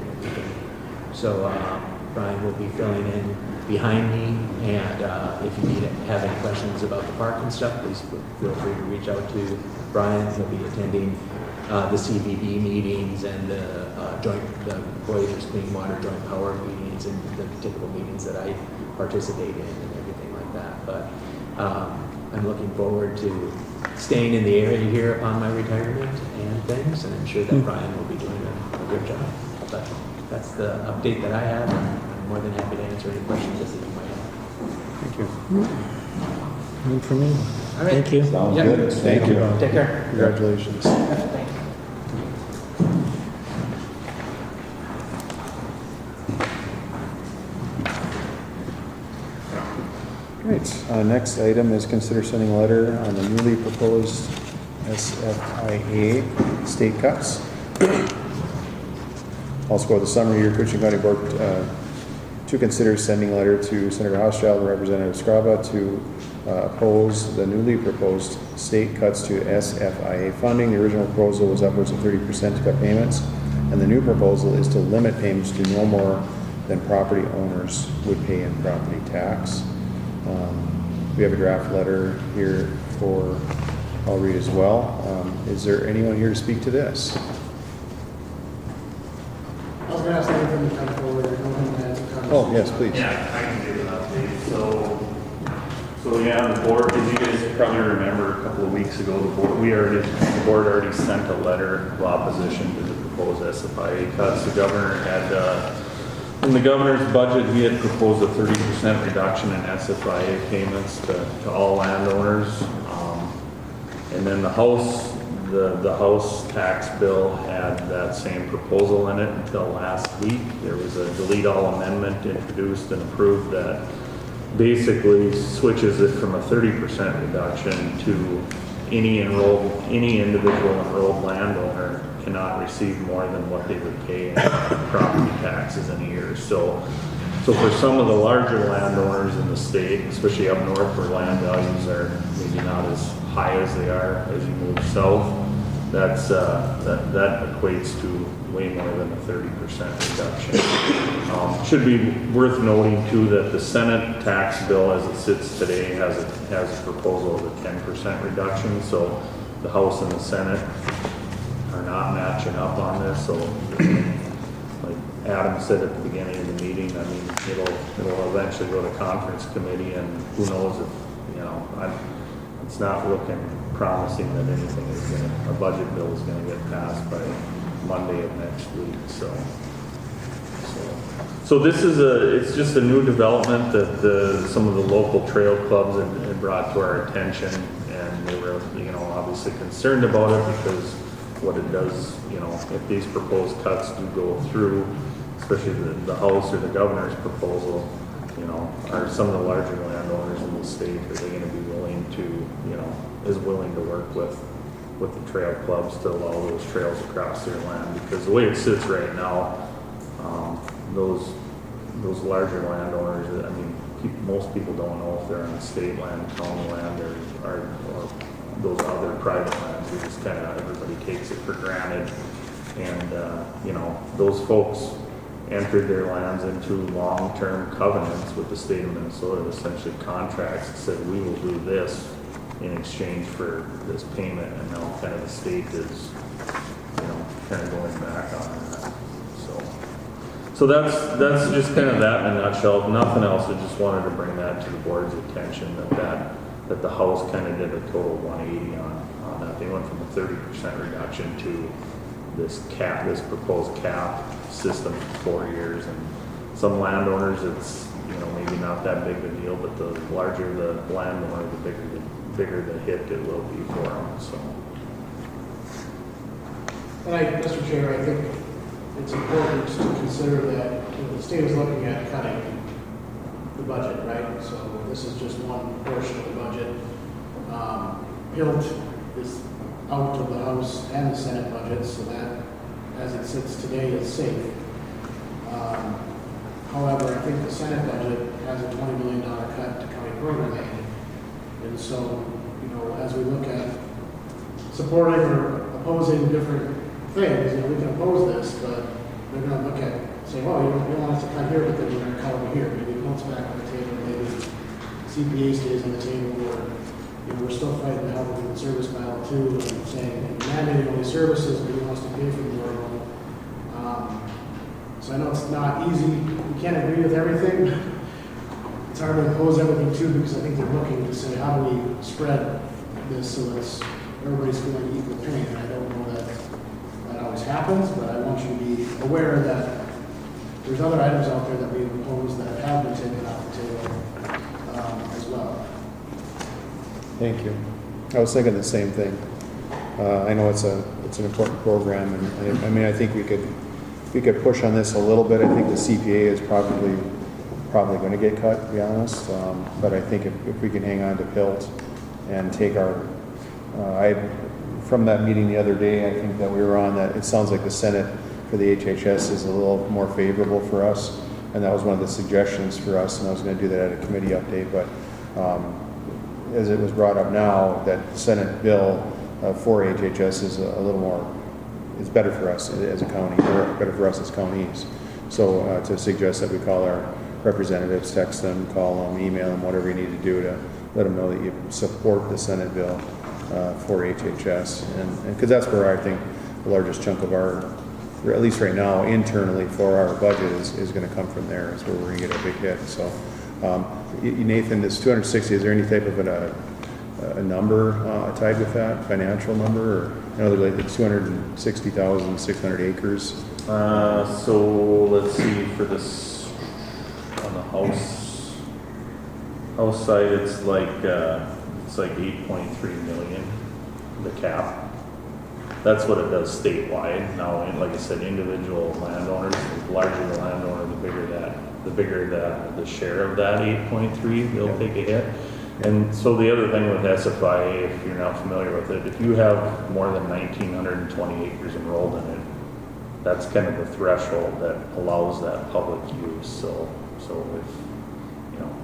S7: So Brian will be filling in behind me, and if you have any questions about the park and stuff, please feel free to reach out to Brian. He'll be attending the CBB meetings and the Boilers Clean Water Joint Power meetings and the typical meetings that I participate in and everything like that. But I'm looking forward to staying in the area here upon my retirement and things, and I'm sure that Brian will be doing a good job. But that's the update that I have, and I'm more than happy to answer any questions that you might have.
S1: Thank you.
S2: Good for me.
S7: All right.
S2: Thank you.
S1: Sounds
S7: Yep.
S1: good. Thank you.
S7: Take care.
S1: Congratulations. Great. Next item is consider sending a letter on the newly proposed SFIA state cuts. Also, go to the summary here, Koochiching County Board to consider sending a letter to Senator Hauschild and Representative Scraba to oppose the newly proposed state cuts to SFIA funding. The original proposal was upwards of 30% to cut payments, and the new proposal is to limit payments to no more than property owners would pay in property tax. We have a draft letter here for I'll read as well. Is there anyone here to speak to this?
S4: I was going to ask Nathan to come forward. I know him has a conversation.
S1: Oh, yes, please.
S8: Yeah, I can give an update. So yeah, the board, as you guys probably remember, a couple of weeks ago, the board already sent a letter of opposition to the proposed SFIA cuts. The governor had, in the governor's budget, he had proposed a 30% reduction in SFIA payments to all landowners. And then the House tax bill had that same proposal in it until last week. There was a delete all amendment introduced and approved that basically switches it from a 30% reduction to any individual enrolled landowner cannot receive more than what they would pay in property taxes in a year. So So for some of the larger landowners in the state, especially up north where land values are maybe not as high as they are as you move south, that equates to way more than a 30% reduction. Should be worth noting too that the Senate tax bill as it sits today has a proposal of a 10% reduction. So the House and the Senate are not matching up on this. So like Adam said at the beginning of the meeting, I mean, it'll eventually go to conference committee, and who knows if, it's not looking promising that anything a budget bill is gonna get passed by Monday of next week, so this is it's just a new development that some of the local trail clubs had brought to our attention, and they were, obviously concerned about it because what it does, if these proposed cuts do go through, especially the House or the governor's proposal, are some of the larger landowners in the state, are they gonna be willing to, is willing to work with the trail clubs to allow those trails across their land? Because the way it sits right now, those larger landowners, I mean, most people don't know if they're on state land, county land, or those other private lands. We just kind of, everybody takes it for granted. And, those folks entered their lands into long-term covenants with the state of Minnesota, essentially contracts that said, we will do this in exchange for this payment, and now kind of the state is, kind of going back on that. So that's just kind of that in a nutshell. If nothing else, I just wanted to bring that to the board's attention that the House kind of did a total 180 on that. They went from a 30% reduction to this proposed cap system for 4 years, and some landowners it's maybe not that big of a deal, but the larger the landowner, the bigger the hit it will be for them. So.
S4: And Mr. Chair, I think it's important to consider that the state is looking at cutting the budget, right? So this is just one portion of the budget. PILT is out of the House and the Senate budgets, so that, as it sits today, is safe. However, I think the Senate budget has a $20 million cut to county programming. And so, as we look at supporting or opposing different things, we can oppose this, but they're going to look at, say, well, you don't want us to cut here, but then we're going to cut over here. Maybe PILT's back on the table, maybe CPA stays on the table, or we're still fighting the health and human service battle too, and saying mandating only services, but he wants to pay for the world. So I know it's not easy. We can't agree with everything. It's hard to oppose everything too, because I think they're looking to say, how do we spread this so that everybody's feeling equal pain? And I don't know that always happens, but I want you to be aware that there's other items out there that we oppose that have been taken off the table as well.
S1: Thank you. I was thinking the same thing. I know it's an important program, and I think we could push on this a little bit. I think the CPA is probably going to get cut, to be honest. But I think if we can hang on to PILT and take from that meeting the other day, I think that we were on that. It sounds like the Senate for the HHS is a little more favorable for us, and that was one of the suggestions for us. And I was going to do that at a committee update, but. As it was brought up now, that Senate bill for HHS is a little more, it's better for us as a county, or better for us as counties. So to suggest that we call our representatives, text them, call them, email them, whatever you need to do to let them know that you support the Senate bill for HHS. And because that's where I think the largest chunk of our, or at least right now, internally for our budget is going to come from there. Is where we're going to get a big hit. So. Nathan, this 260, is there any type of a number tied with that, financial number? Or I know they're like 260,600 acres.
S8: So let's see, for this, on the house side, it's like 8.3 million, the cap. That's what it does statewide. Now, like I said, individual landowners, the larger the landowner, the bigger the share of that 8.3, they'll take a hit. And so the other thing with SFI, if you're not familiar with it, if you have more than 1,920 acres enrolled in it, that's kind of the threshold that allows that public use. So So if,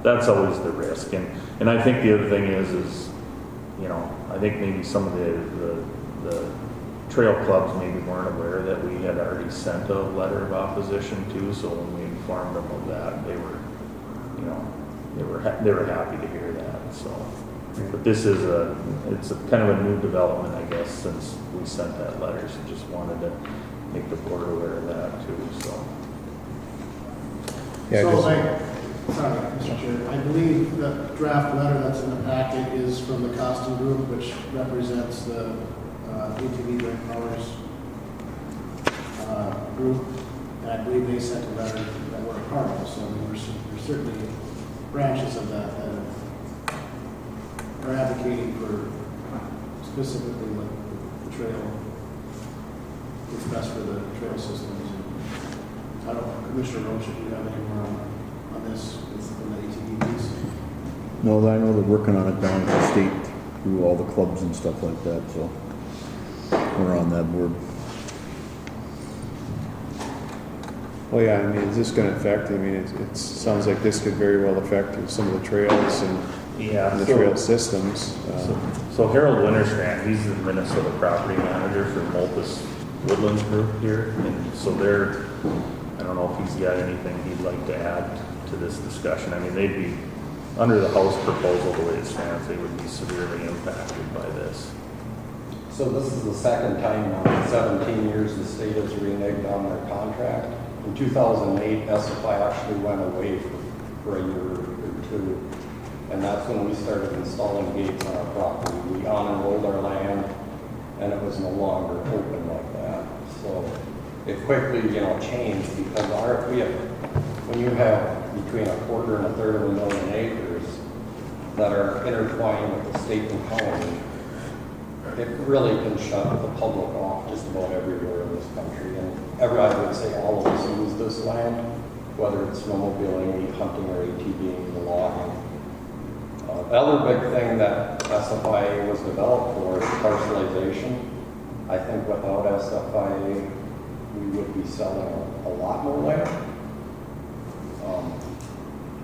S8: that's always the risk. And I think the other thing is, I think maybe some of the trail clubs maybe weren't aware that we had already sent a letter of opposition too. So when we informed them of that, they were happy to hear that. So, but this is it's kind of a new development, I guess, since we sent that letter. So just wanted to make the board aware of that too. So.
S1: Yeah,
S4: So,
S1: just-
S4: sorry, Mr. Chair, I believe the draft letter that's in the packet is from the Costin Group, which represents the ATV Joint Powers group, and I believe they sent a letter that we're a part of, so there's certainly branches of that are advocating for specifically like the trail, what's best for the trail systems. I don't know, Commissioner Roach, if you have any more on this, from the ATV piece?
S2: No, I know they're working on it down at the state through all the clubs and stuff like that, so we're on that board.
S1: Well, yeah, I mean, is this going to affect, it sounds like this could very well affect some of the trails and the trail systems.
S8: So Harold Winterstrand, he's the Minnesota property manager for Multus Woodlands Group here, and so I don't know if he's got anything he'd like to add to this discussion. I mean, they'd be, under the House proposal, the way it stands, they would be severely impacted by this.
S3: So this is the second time in 17 years the state has reneged on their contract. In 2008, SFI actually went away for a year or two, and that's when we started installing gates on our property. We unenrolled our land, and it was no longer open like that. So it quickly, changed because when you have between a quarter and a third of a million acres that are intertwined with the state and county, it really can shut the public off just about everywhere in this country. And I would say all of us use this land, whether it's snowmobiling, hunting, or ATVing, logging. The other big thing that SFIA was developed for is parcelization. I think without SFIA, we would be selling a lot more land.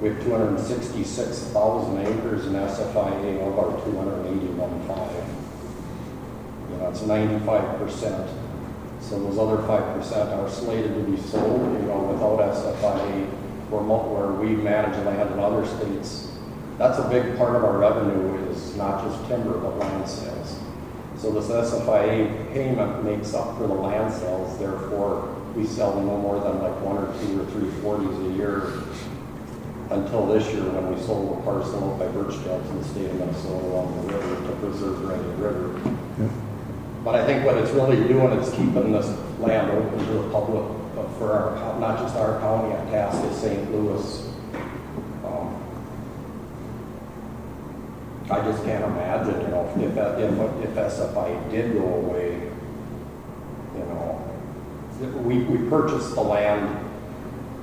S3: We have 266,000 acres in SFIA of our 281.5. It's 95%. So those other 5% are slated to be sold. Without SFIA, where we manage land in other states, that's a big part of our revenue is not just timber, but land sales. So this SFIA payment makes up for the land sales. Therefore, we sell no more than like 1 or 2 or 3 40s a year until this year when we sold a parcel by Birchdale to the state of Minnesota along the river to preserve Rainy River. But I think what it's really doing is keeping this land open to the public for not just our county, Itasca, St. Louis. I just can't imagine, if SFI did go away, we purchased the land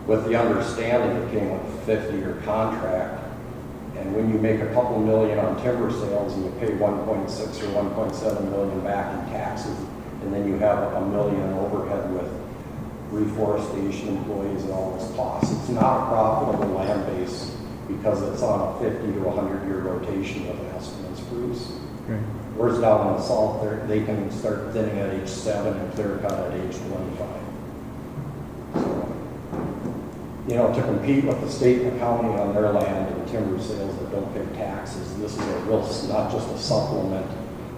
S3: with the understanding it came with a 50-year contract. And when you make a couple million on timber sales and you pay 1.6 or 1.7 million back in taxes, and then you have $1 million overhead with reforestation employees and all this costs, it's not a profitable land base because it's on a 50 to 100-year rotation with aspen and spruce.
S1: Right.
S3: Whereas down in the south, they can start thinning at age 7 and clear cut at age 25. To compete with the state and the county on their land and timber sales that don't pay taxes, this is a real, not just a supplement,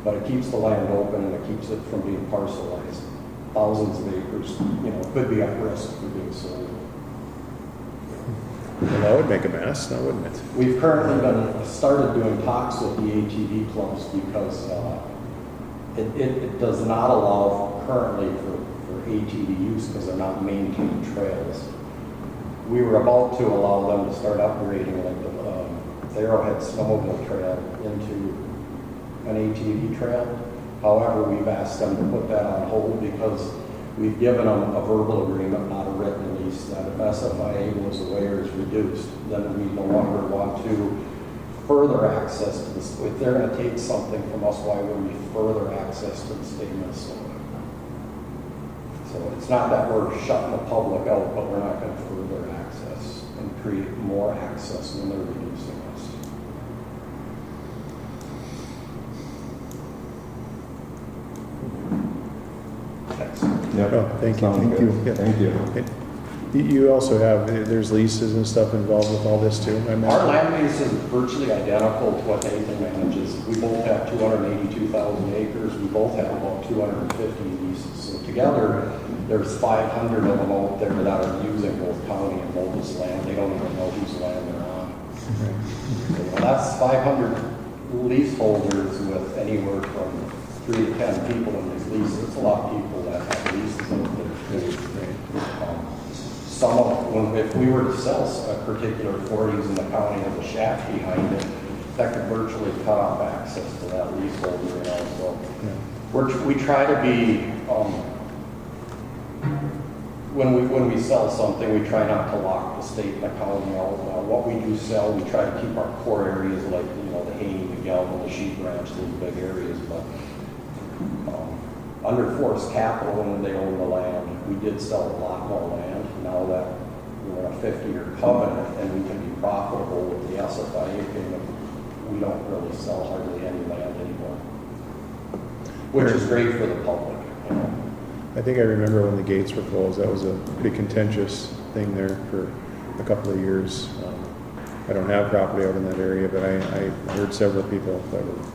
S3: but it keeps the land open and it keeps it from being parcelized. Thousands of acres, could be at risk for being sold.
S1: Well, that would make a mess, now wouldn't it?
S3: We've currently started doing talks with the ATV clubs because it does not allow currently for ATV use because they're not maintained trails. We were about to allow them to start upgrading like the Arrowhead Snowmobile Trail into an ATV trail. However, we've asked them to put that on hold because we've given them a verbal agreement, not a written lease, that if SFIA goes away or is reduced, then we no longer want to further access to this. If they're going to take something from us, why would we further access to the state of Minnesota? So it's not that we're shutting the public out, but we're not going to further access
S9: and create more access when they're reducing us. Thanks.
S1: Oh, thank you.
S2: Thank you.
S1: Yeah.
S2: Thank you.
S1: You also have, there's leases and stuff involved with all this too? I imagine?
S9: Our land base is virtually identical to what Nathan manages. We both have 282,000 acres. We both have about 250 leases. So together, there's 500 of them out there that are using both county and Moldus land. They don't even know whose land they're on. So that's 500 leaseholders with anywhere from 3 to 10 people in these leases. It's a lot of people that have leases out there. Some of, if we were to sell a particular 40s in the county with a shack behind it, that could virtually cut off access to that leaseholder, you know, so. We try to be, when we sell something, we try not to lock the state and the county out. What we do sell, we try to keep our core areas like, you know, the Haney, the Galvin, the Sheep Ranch, those big areas, but under forced capital, when they own the land, we did sell a lot more land. Now that we're in a 50-year covenant and we can be profitable with the SFIA payment, we don't really sell hardly any land anymore, which is great for the public. You know?
S1: I think I remember when the gates were closed, that was a pretty contentious thing there for a couple of years. I don't have property out in that area, but I heard several people that were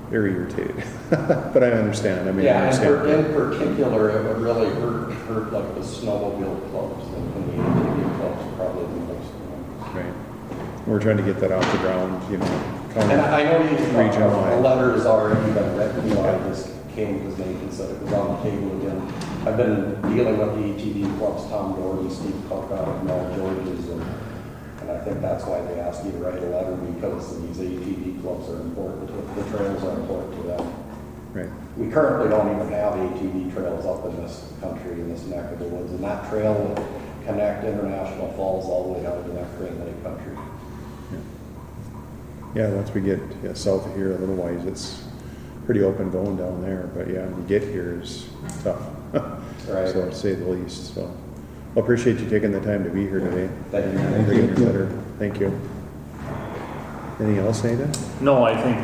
S1: very irritated. But I understand. I mean, I
S9: yeah,
S1: understand.
S9: in particular, it would really hurt like the snowmobile clubs and the ATV clubs probably the most.
S1: Right. We're trying to get that off the ground, you know.
S9: And I know
S1: Region-wide.
S9: the letter has already been written. You know, I just came because Nathan said it was on the table again. I've been dealing with the ATV clubs, Tom Doherty, Steve Cook out of Mel George's, and I think that's why they asked you to write a letter, because these ATV clubs are important. The trails are important to them.
S1: Right.
S9: We currently don't even have ATV trails up in this country, in this neck of the woods, and that trail will connect International Falls all the way down to that Crane Lake country.
S1: Yeah, once we get south of here a little ways, it's pretty open going down there. But yeah, to get here is tough.
S9: Right.
S1: So to say the least. So, well, appreciate you taking the time to be here today.
S9: Thank you.
S1: And bringing your letter. Thank you. Anything else, Nathan?
S8: No, I think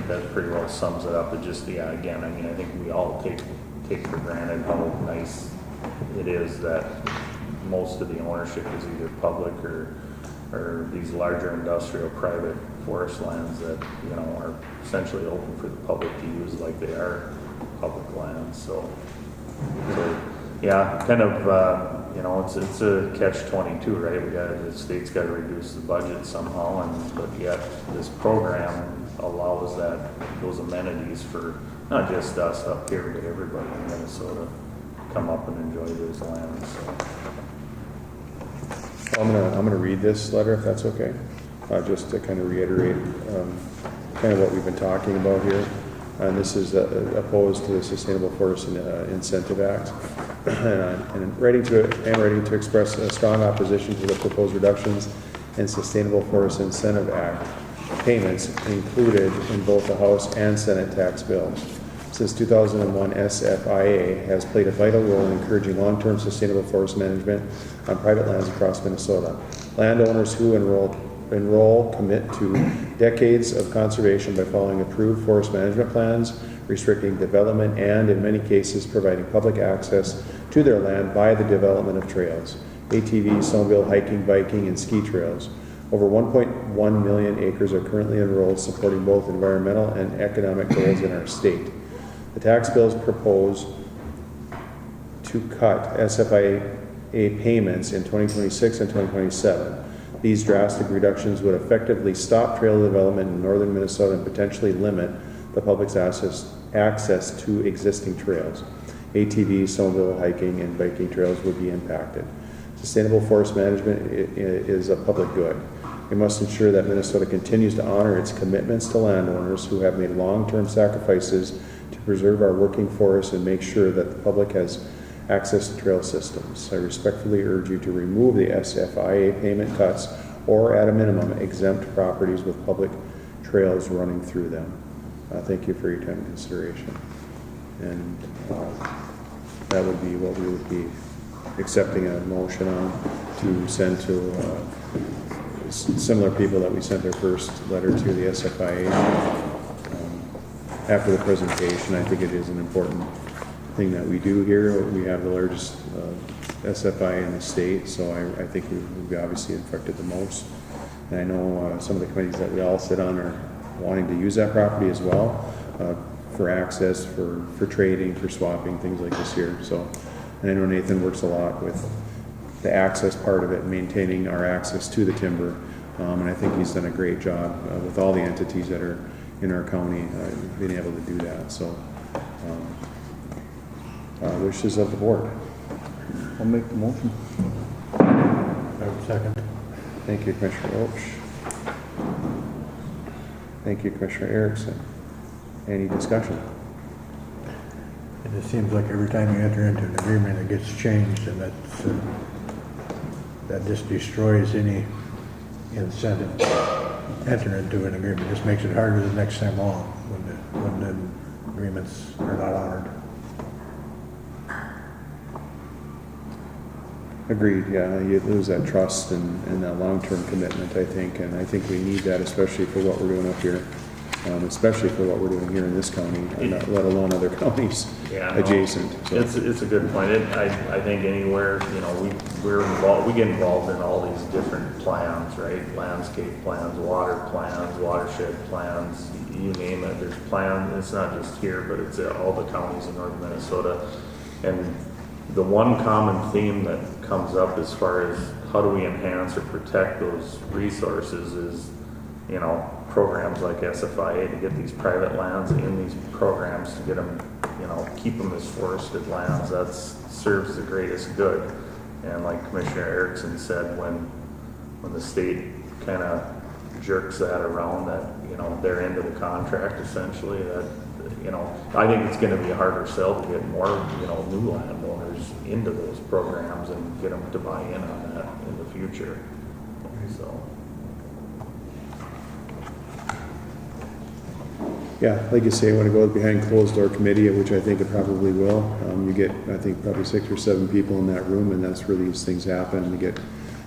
S8: that pretty well sums it up. It just, yeah, again, I mean, I think we all take for granted how nice it is that most of the ownership is either public or these larger industrial private forest lands that, you know, are essentially open for the public to use like they are public lands. So yeah, kind of, you know, it's a catch-22, right? The state's got to reduce the budget somehow, but yet this program allows those amenities for not just us up here, but everybody in Minnesota to come up and enjoy those lands. So.
S1: I'm gonna read this letter if that's okay, just to kind of reiterate kind of what we've been talking about here. And this is opposed to the Sustainable Forest Incentive Act. And writing to express a strong opposition to the proposed reductions in Sustainable Forest Incentive Act payments included in both the House and Senate tax bills. Since 2001, SFIA has played a vital role in encouraging long-term sustainable forest management on private lands across Minnesota. Landowners who enroll commit to decades of conservation by following approved forest management plans, restricting development, and in many cases providing public access to their land by the development of trails, ATV, snowmobile, hiking, biking, and ski trails. Over 1.1 million acres are currently enrolled, supporting both environmental and economic goals in our state. The tax bills propose to cut SFIA payments in 2026 and 2027. These drastic reductions would effectively stop trail development in northern Minnesota and potentially limit the public's access to existing trails. ATV, snowmobile, hiking, and biking trails would be impacted. Sustainable forest management is a public good. We must ensure that Minnesota continues to honor its commitments to landowners who have made long-term sacrifices to preserve our working forests and make sure that the public has access to trail systems. I respectfully urge you to remove the SFIA payment cuts or, at a minimum, exempt properties with public trails running through them. Thank you for your time and consideration. And that would be what we would be accepting a motion on to send to similar people that we sent their first letter to, the SFIA. After the presentation, I think it is an important thing that we do here. We have the largest SFI in the state, so I think we've obviously affected the most. And I know some of the committees that we all sit on are wanting to use that property as well for access, for trading, for swapping, things like this here. So, and I know Nathan works a lot with the access part of it, maintaining our access to the timber. And I think he's done a great job with all the entities that are in our county being able to do that. So, wishes of the board.
S2: I'll make the motion.
S4: Second.
S1: Thank you, Commissioner Roach. Thank you, Commissioner Erickson. Any discussion?
S10: And it seems like every time you enter into an agreement, it gets changed, and that just destroys any incentive to enter into an agreement. Just makes it harder the next time along when the agreements are not honored.
S1: Agreed, yeah, you lose that trust and that long-term commitment, I think, and I think we need that, especially for what we're doing up here, especially for what we're doing here in this county, let alone other counties adjacent. So.
S8: It's a good point. I think anywhere, we get involved in all these different plans, right? Landscape plans, water plans, watershed plans, you name it. There's plans. It's not just here, but it's all the counties in northern Minnesota. And the one common theme that comes up as far as how do we enhance or protect those resources is, programs like SFIA to get these private lands in these programs to get them, keep them as forested lands. That serves the greatest good. And like Commissioner Erickson said, when the state kind of jerks that around, that, they're into the contract essentially, that, I think it's going to be a harder sell to get more, new landowners into those programs and get them to buy in on that in the future. So.
S1: Yeah, like you say, when it goes behind closed door committee, which I think it probably will, you get, I think, probably 6 or 7 people in that room, and that's where these things happen. They get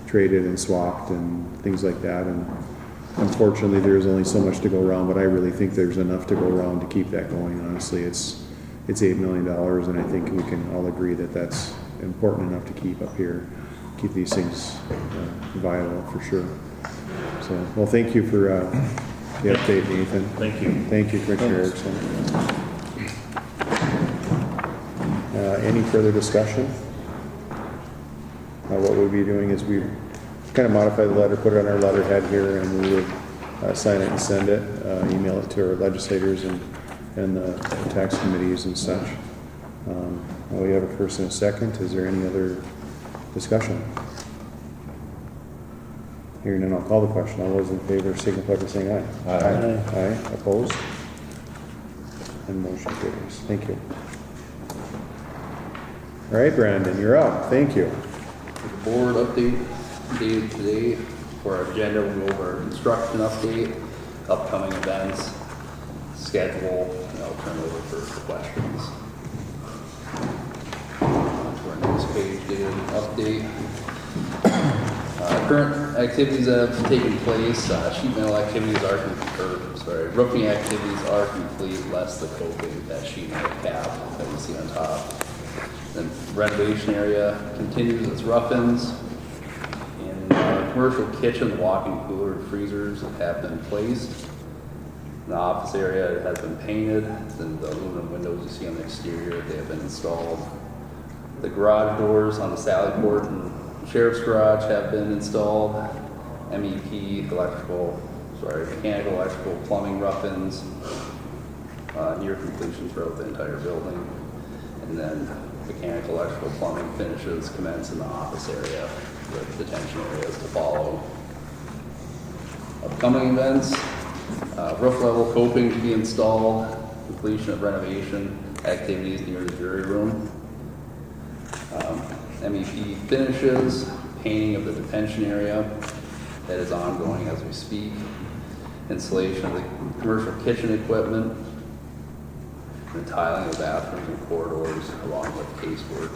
S1: traded and swapped and things like that. And unfortunately, there's only so much to go around, but I really think there's enough to go around to keep that going. Honestly, it's $8 million, and I think we can all agree that that's important enough to keep up here, keep these things viable for sure. So, well, thank you for the update, Nathan.
S8: Thank you.
S1: Thank you, Commissioner Erickson. Any further discussion? What we'll be doing is we kind of modify the letter, put it on our letterhead here, and we would sign it and send it, email it to our legislators and the tax committees and such. We have a first and a second. Is there any other discussion? Hearing none, I'll call the question. All those in favor signify by saying aye.
S2: Aye.
S1: Aye. Opposed? And motion carries. Thank you. All right, Brandon, you're up. Thank you.
S11: The board update dated today for our agenda. We'll go over our construction update, upcoming events, schedule, and I'll turn it over for questions. For our next page, dated update. Current activities that have taken place, sheet metal activities are roofing activities are complete, less the coping, that sheet metal cap that you see on top. The renovation area continues its rough-ins. In the commercial kitchen, the walk-in cooler and freezers have been placed. In the office area, it has been painted. Then the aluminum windows you see on the exterior, they have been installed. The garage doors on the Sally Port and Sheriff's Garage have been installed. MEP, mechanical, electrical, plumbing rough-ins, near completion throughout the entire building. And then mechanical, electrical, plumbing finishes commence in the office area, with detention areas to follow. Upcoming events, roof level coping to be installed, completion of renovation activities near the jury room. MEP finishes, painting of the detention area that is ongoing as we speak, installation of the commercial kitchen equipment, and tiling of bathrooms and corridors along with casework.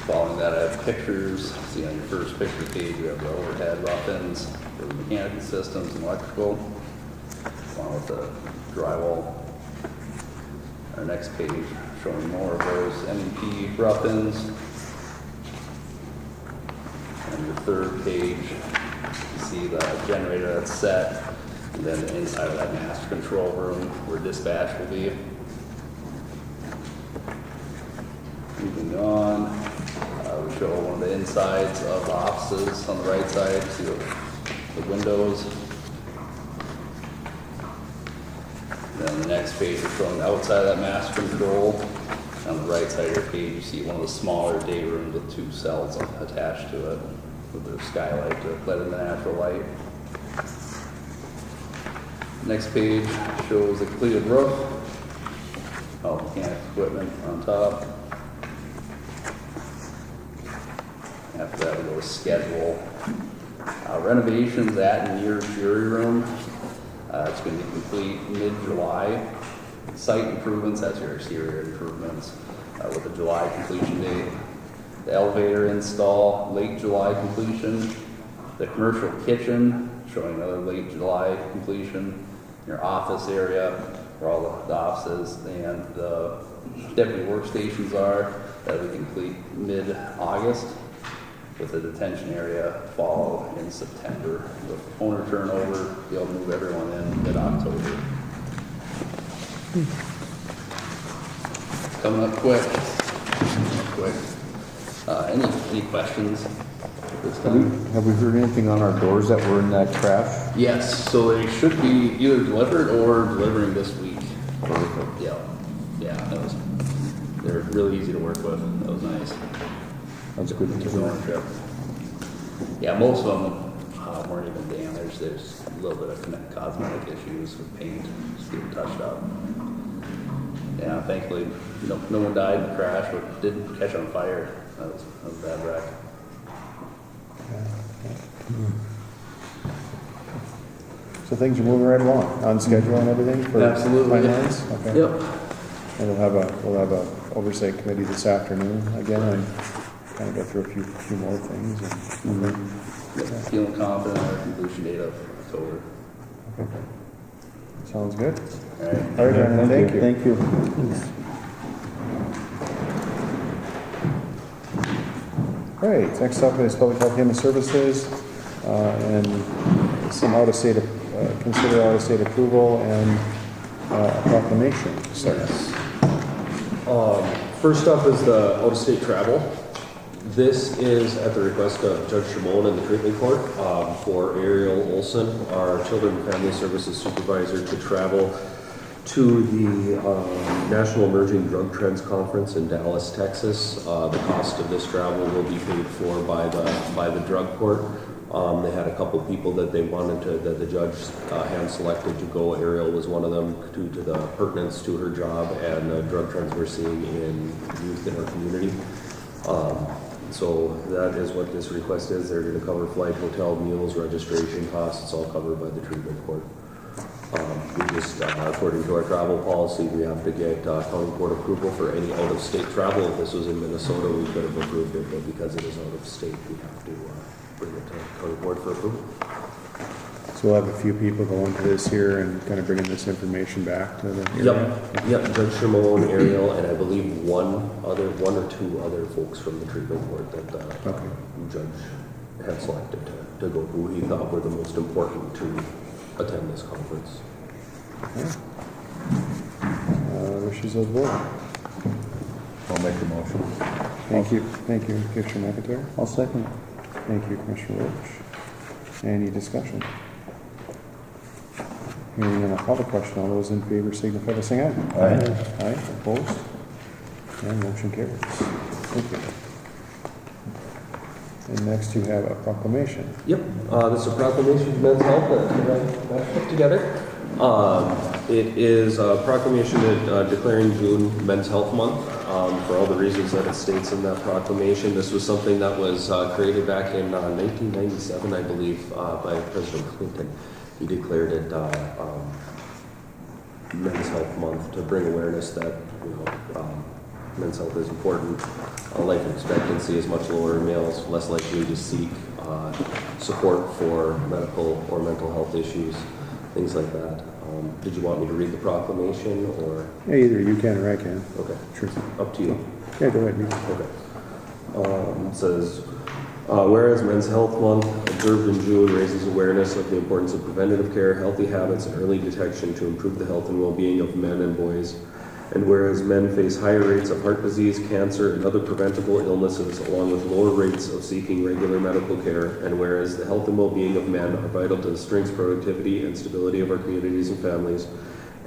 S11: Following that, I have pictures. See on your first picture page, we have the overhead rough-ins for the mechanical systems and electrical, along with the drywall. Our next page showing more of those MEP rough-ins. And the third page, you see the generator that's set, and then the inside of that master control room where dispatch will be. Moving on, we show one of the insides of the offices on the right side, see the windows. Then the next page is showing the outside of that master control. On the right side of your page, you see one of the smaller day rooms with 2 cells attached to it with their skylight to let in the natural light. Next page shows the completed roof, all mechanic equipment on top. After that, we go to schedule. Renovations at and near jury room. It's going to be complete mid-July. Site improvements, that's your exterior improvements, with a July completion date. The elevator install, late July completion. The commercial kitchen, showing another late July completion. Your office area, where all the offices and the deputy workstations are, that we complete mid-August, with the detention area follow in September. With owner turnover, be able to move everyone in mid-October. Coming up quick. Any questions at this time?
S2: Have we heard anything on our doors that were in that crash?
S11: Yes, so they should be either delivered or delivering this week. Yeah, they're really easy to work with. That was nice.
S2: That's good to
S11: Took a
S2: hear.
S11: long trip. Yeah, most of them weren't even damaged. There's a little bit of cosmetic issues with paint, just getting touched up. Yeah, thankfully, no one died in the crash, but did catch on fire. That was a bad wreck.
S1: So things are moving right along, on schedule and everything for
S11: Absolutely.
S1: timelines? Okay.
S11: Yep.
S1: And we'll have a oversight committee this afternoon again and kind of go through a few more things. And,
S11: Feeling confident in our completion date of October.
S1: okay. Sounds good.
S11: All right.
S1: All right, Brandon, thank you.
S2: Thank you.
S1: All right, next up is Public Health Human Services, and some out-of-state, consider out-of-state approval and a proclamation.
S12: Yes. First up is the out-of-state travel. This is at the request of Judge Shimon in the treatment court for Ariel Olson, our Children and Family Services Supervisor, to travel to the National Emerging Drug Trends Conference in Dallas, Texas. The cost of this travel will be paid for by the drug court. They had a couple people that they wanted to, that the judge hand selected to go. Ariel was one of them due to the pertinence to her job and the drug trends we're seeing in youth in our community. So that is what this request is. They're going to cover flight, hotel, meals, registration costs. It's all covered by the treatment court. We just, according to our travel policy, we have to get county court approval for any out-of-state travel. If this was in Minnesota, we could have approved it, but because it is out of state, we have to bring it to county court for approval.
S1: So we'll have a few people going to this here and kind of bringing this information back to the area.
S12: Yep, Judge Shimon, Ariel, and I believe one or two other folks from the treatment court that the judge had selected to go, who he thought were the most important to attend this conference.
S1: Okay. Wishes of the board.
S2: I'll make the motion.
S1: Thank you, Commissioner McIntyre.
S2: I'll second it.
S1: Thank you, Commissioner Roach. Any discussion? Hearing none, I'll call the question. All those in favor signify by saying aye.
S2: Aye.
S1: Aye, opposed? And motion carries. Thank you. And next you have a proclamation.
S12: Yep, this is a proclamation of men's health that I put together. It is a proclamation declaring June Men's Health Month for all the reasons that it states in that proclamation. This was something that was created back in 1997, I believe, by President Clinton. He declared it Men's Health Month to bring awareness that men's health is important. Life expectancy is much lower in males, less likely to seek support for medical or mental health issues, things like that. Did you want me to read the proclamation or?
S1: Yeah, either you can or I can.
S12: Okay,
S1: Sure.
S12: up to you.
S1: Yeah, go ahead.
S12: Okay. It says, whereas Men's Health Month, observed in June, raises awareness of the importance of preventative care, healthy habits, and early detection to improve the health and well-being of men and boys. And whereas men face higher rates of heart disease, cancer, and other preventable illnesses, along with lower rates of seeking regular medical care, and whereas the health and well-being of men are vital to the strength, productivity, and stability of our communities and families,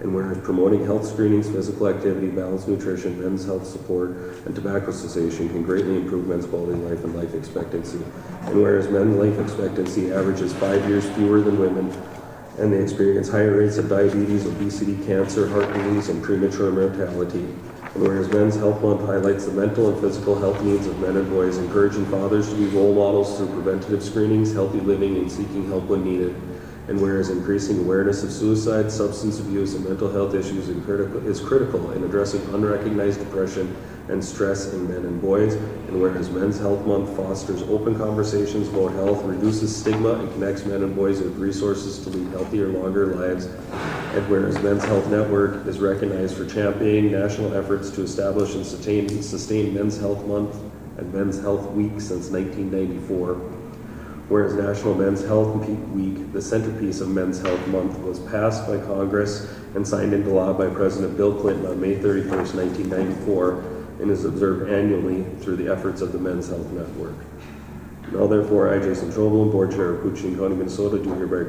S12: and whereas promoting health screenings, physical activity, balanced nutrition, men's health support, and tobacco cessation can greatly improve men's quality of life and life expectancy. And whereas men's life expectancy averages 5 years fewer than women, and they experience higher rates of diabetes, obesity, cancer, heart disease, and premature mortality. And whereas Men's Health Month highlights the mental and physical health needs of men and boys, encouraging fathers to be role models through preventative screenings, healthy living, and seeking help when needed. And whereas increasing awareness of suicide, substance abuse, and mental health issues is critical in addressing unrecognized depression and stress in men and boys. And whereas Men's Health Month fosters open conversations about health, reduces stigma, and connects men and boys with resources to lead healthier, longer lives. And whereas Men's Health Network is recognized for championing national efforts to establish and sustain Men's Health Month and Men's Health Week since 1994. Whereas National Men's Health Week, the centerpiece of Men's Health Month, was passed by Congress and signed into law by President Bill Clinton on May 31st, 1994, and is observed annually through the efforts of the Men's Health Network. Now therefore, I, Jason Chauvelin, Board Chair of Koochiching County, Minnesota, do hereby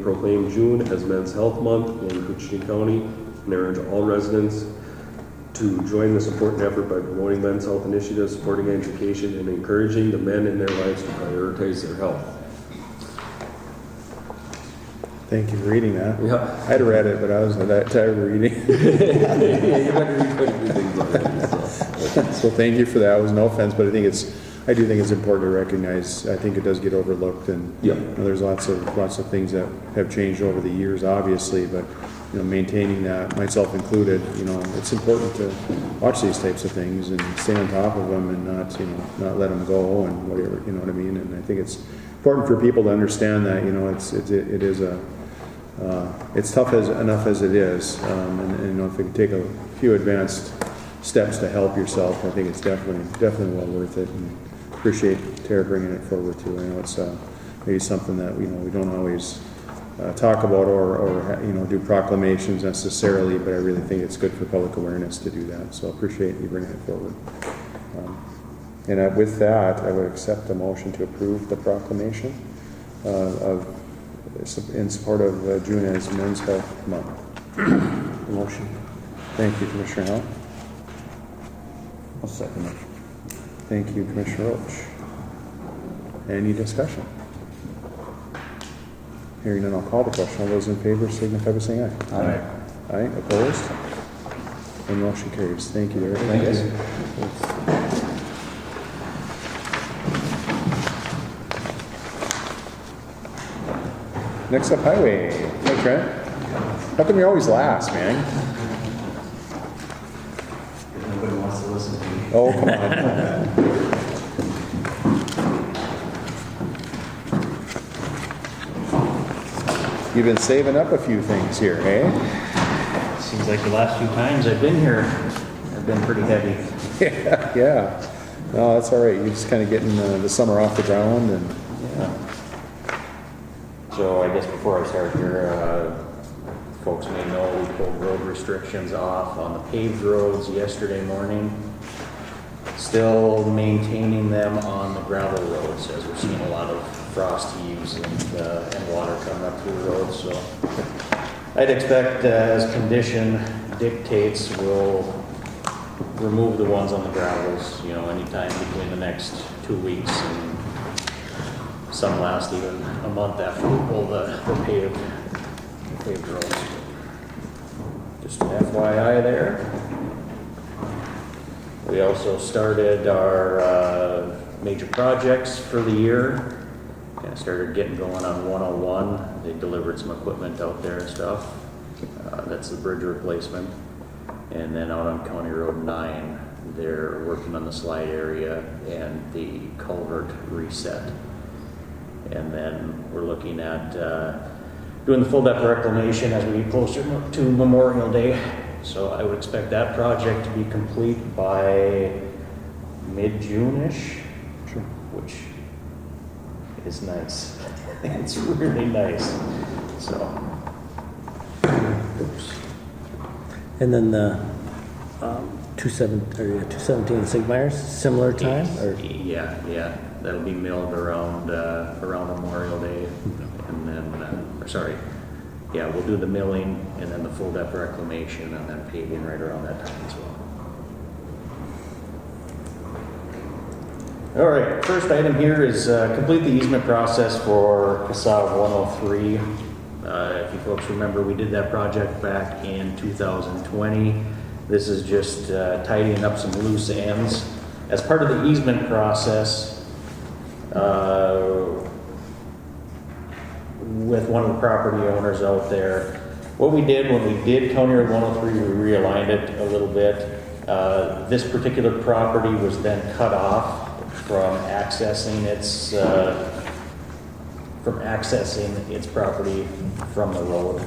S12: proclaim June as Men's Health Month in Koochiching County, and urge all residents to join this important effort by promoting men's health initiatives, supporting education, and encouraging the men in their lives to prioritize their health.
S1: Thank you for reading that.
S12: Yeah.
S1: I'd read it, but I was that tired of reading.
S12: Yeah, you better read quite a few things already, so.
S1: So thank you for that. It was no offense, but I do think it's important to recognize. I think it does get overlooked, and
S12: Yeah.
S1: There's lots of things that have changed over the years, obviously, but maintaining that, myself included, it's important to watch these types of things and stay on top of them and not let them go and whatever, you know what I mean? And I think it's important for people to understand that, it's tough enough as it is, and if we can take a few advanced steps to help yourself, I think it's definitely well worth it, and appreciate Tara bringing it forward too. I know it's maybe something that we don't always talk about or do proclamations necessarily, but I really think it's good for public awareness to do that. So I appreciate you bringing it forward. And with that, I would accept a motion to approve the proclamation in support of June as Men's Health Month. Motion. Thank you, Commissioner Howell.
S2: I'll second it.
S1: Thank you, Commissioner Roach. Any discussion? Hearing none, I'll call the question. All those in favor signify by saying aye.
S2: Aye.
S1: Aye, opposed? And motion carries. Thank you, Eric.
S2: Thank you.
S1: Next up, highway. Hey, Trent. How come you're always last, man?
S13: Nobody wants to listen to me.
S1: Oh, come on. You've been saving up a few things here, eh?
S13: Seems like the last few times I've been here, I've been pretty heavy.
S1: Yeah. No, that's all right. You're just kind of getting the summer off the ground, and
S13: Yeah. So I guess before I start here, folks may know we pulled road restrictions off on the paved roads yesterday morning. Still maintaining them on the gravel roads as we're seeing a lot of frost heaves and water coming up through the roads. So I'd expect as condition dictates, we'll remove the ones on the gravels, anytime between the next 2 weeks, and some last even a month after we pull the paved roads. Just an FYI there. We also started our major projects for the year. Kind of started getting going on 101. They delivered some equipment out there and stuff. That's the bridge replacement. And then out on County Road 9, They're working on the slide area and the culvert reset. And then we're looking at doing the full depth reclamation as we get closer to Memorial Day. So I would expect that project to be complete by mid-June-ish, which is nice. It's really nice. So,
S14: And then the 217 Sigmeyers, similar time? Or?
S13: yeah, that'll be milled around Memorial Day, and then, we'll do the milling and then the full depth reclamation and then paving right around that time as well. All right, first item here is complete the easement process for Casal 103. If you folks remember, we did that project back in 2020. This is just tidying up some loose ends. As part of the easement process, with one of the property owners out there, what we did when we did County Road 103, we realigned it a little bit. This particular property was then cut off from accessing its property from the road.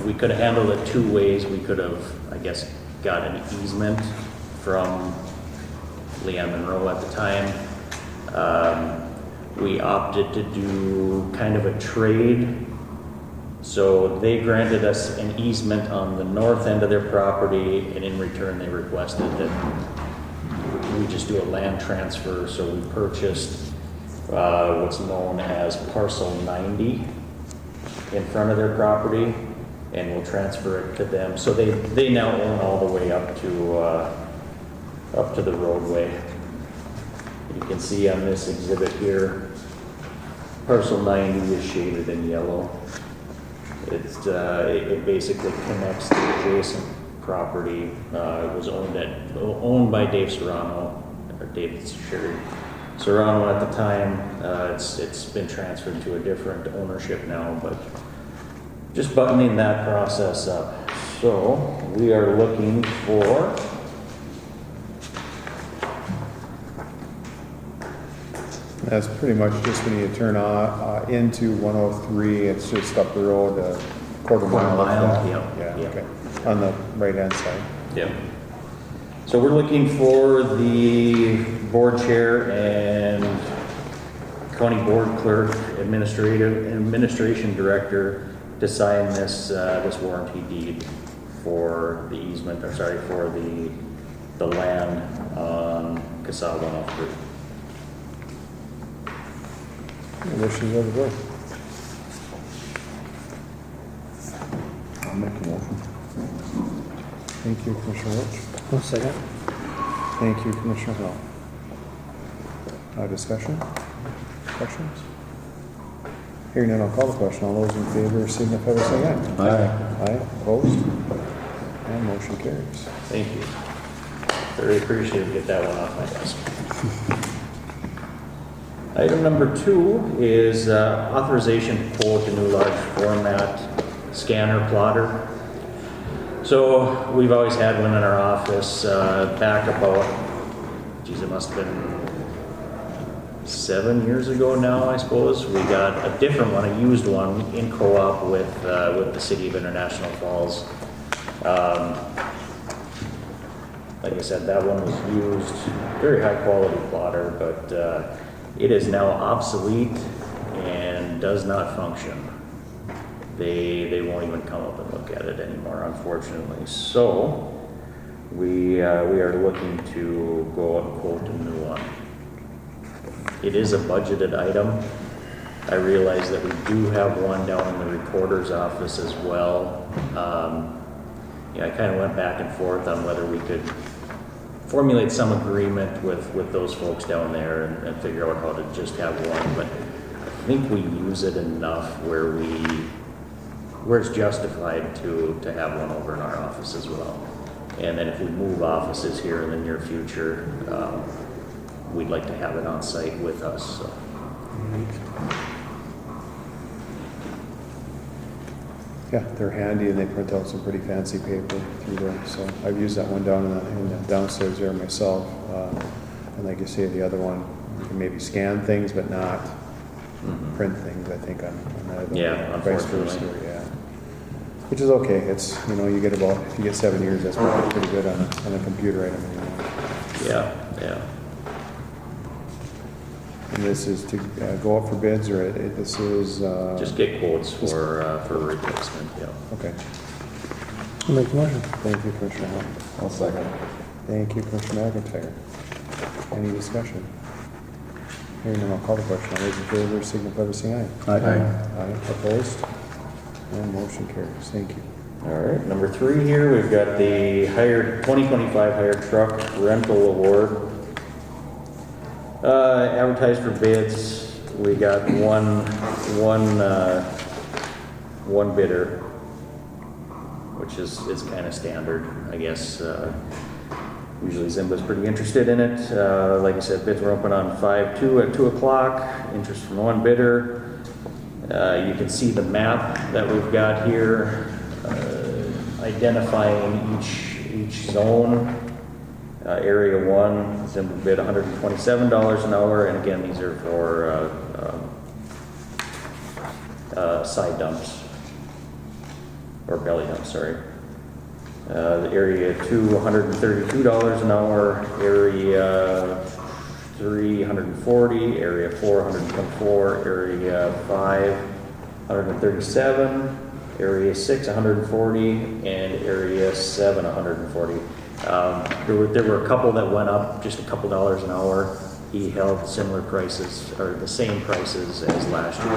S13: We could have handled it two ways. We could have, I guess, got an easement from Leanne Monroe at the time. We opted to do kind of a trade. So they granted us an easement on the north end of their property, and in return they requested that we just do a land transfer. So we purchased what's known as parcel 90 in front of their property, and we'll transfer it to them. So they now own all the way up to the roadway. You can see on this exhibit here, parcel 90 is shaded in yellow. It basically connects the adjacent property. It was owned by Dave Serrano, or David Serrano at the time. It's been transferred to a different ownership now, but just buttoning that process up. So we are looking for
S1: That's pretty much just when you turn into 103, it's just up the road a quarter mile.
S13: Yep.
S1: Okay. On the right-hand side.
S13: Yep. So we're looking for the board chair and county board clerk, administration director to sign this warranty deed for the easement, or sorry, for the land on Casal 103.
S1: Wishes of the board.
S2: I'll make a motion.
S1: Thank you, Commissioner Roach.
S14: 1 second.
S1: Thank you, Commissioner Hill. Discussion? Questions? Hearing none, I'll call the question. All those in favor signify by saying aye.
S2: Aye.
S1: Aye, opposed? And motion carries.
S13: Thank you. Very appreciative to get that one off my desk. Item number 2 is authorization to quote a new large format scanner plotter. So we've always had one in our office back about, it must have been 7 years ago now, I suppose. We got a different one, a used one, in co-op with the City of International Falls. Like I said, that one was used, very high quality plotter, but it is now obsolete and does not function. They won't even come up and look at it anymore, unfortunately. So we are looking to go and quote a new one. It is a budgeted item. I realize that we do have one down in the recorder's office as well. I kind of went back and forth on whether we could formulate some agreement with those folks down there and figure out how to just have one. But I think we use it enough where it's justified to have one over in our office as well. And then if we move offices here in the near future, we'd like to have it on site with us. So.
S1: Yeah, they're handy and they print out some pretty fancy paper through there. So I've used that one down in the downstairs there myself. And like you say, the other one, you can maybe scan things, but not print things, I think, on that.
S13: Yeah,
S1: Vice versa,
S13: unfortunately.
S1: yeah. Which is okay. It's, you know, you get about, if you get 7 years, that's probably pretty good on a computer item. You know.
S13: Yeah, yeah.
S1: And this is to go up for bids, or this is,
S13: Just get quotes for replacement, yeah.
S1: okay.
S14: I'll make the motion.
S1: Thank you, Commissioner Hall.
S2: I'll second.
S1: Thank you, Commissioner McIntyre. Any discussion? Hearing none, I'll call the question. All those in favor signify by saying aye.
S2: Aye.
S1: Aye, opposed? And motion carries. Thank you.
S13: All right, number 3 here, we've got the 2025 hired truck rental award. Advertised for bids, we got one bidder, which is kind of standard, I guess. Usually Zimba's pretty interested in it. Like I said, bids were open on 5/2 at 2 o'clock. Interest from one bidder. You can see the map that we've got here, identifying each zone. Area 1, Zimba bid $127 an hour, and again, these are for side dumps, or belly dumps, sorry. The area 2, $132 an hour, area 3, $140, area 4, $124, area 5, $137, area 6, $140, and area 7, $140. There were a couple that went up just a couple dollars an hour. He held similar prices, or the same prices as last year.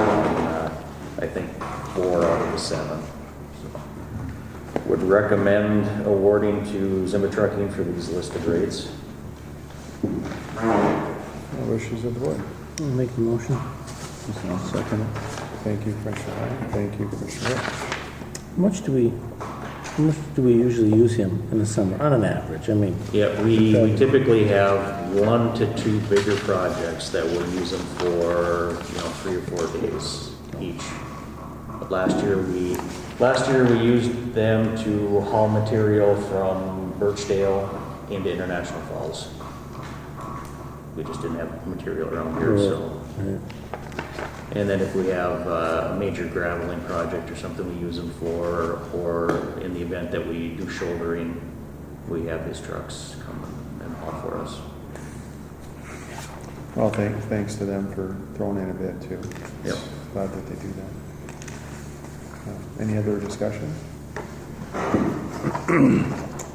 S13: I think 4 out of the 7. So, would recommend awarding to Zimba Trucking for these listed rates.
S1: Wishes of the board.
S14: I'll make the motion.
S2: I'll second it.
S1: Thank you, Commissioner Hall. Thank you, Commissioner Rich.
S14: How much do we usually use him in the summer, on an average? I mean,
S13: Yeah, we typically have 1 to 2 bigger projects that we'll use them for, 3 or 4 days each. But last year we used them to haul material from Birchdale into International Falls. We just didn't have material around here, so. And then if we have a major graveling project or something we use them for, or in the event that we do shouldering, we have his trucks come and haul for us.
S1: Well, thanks to them for throwing in a bid too.
S13: Yep.
S1: Glad that they do that. Any other discussion?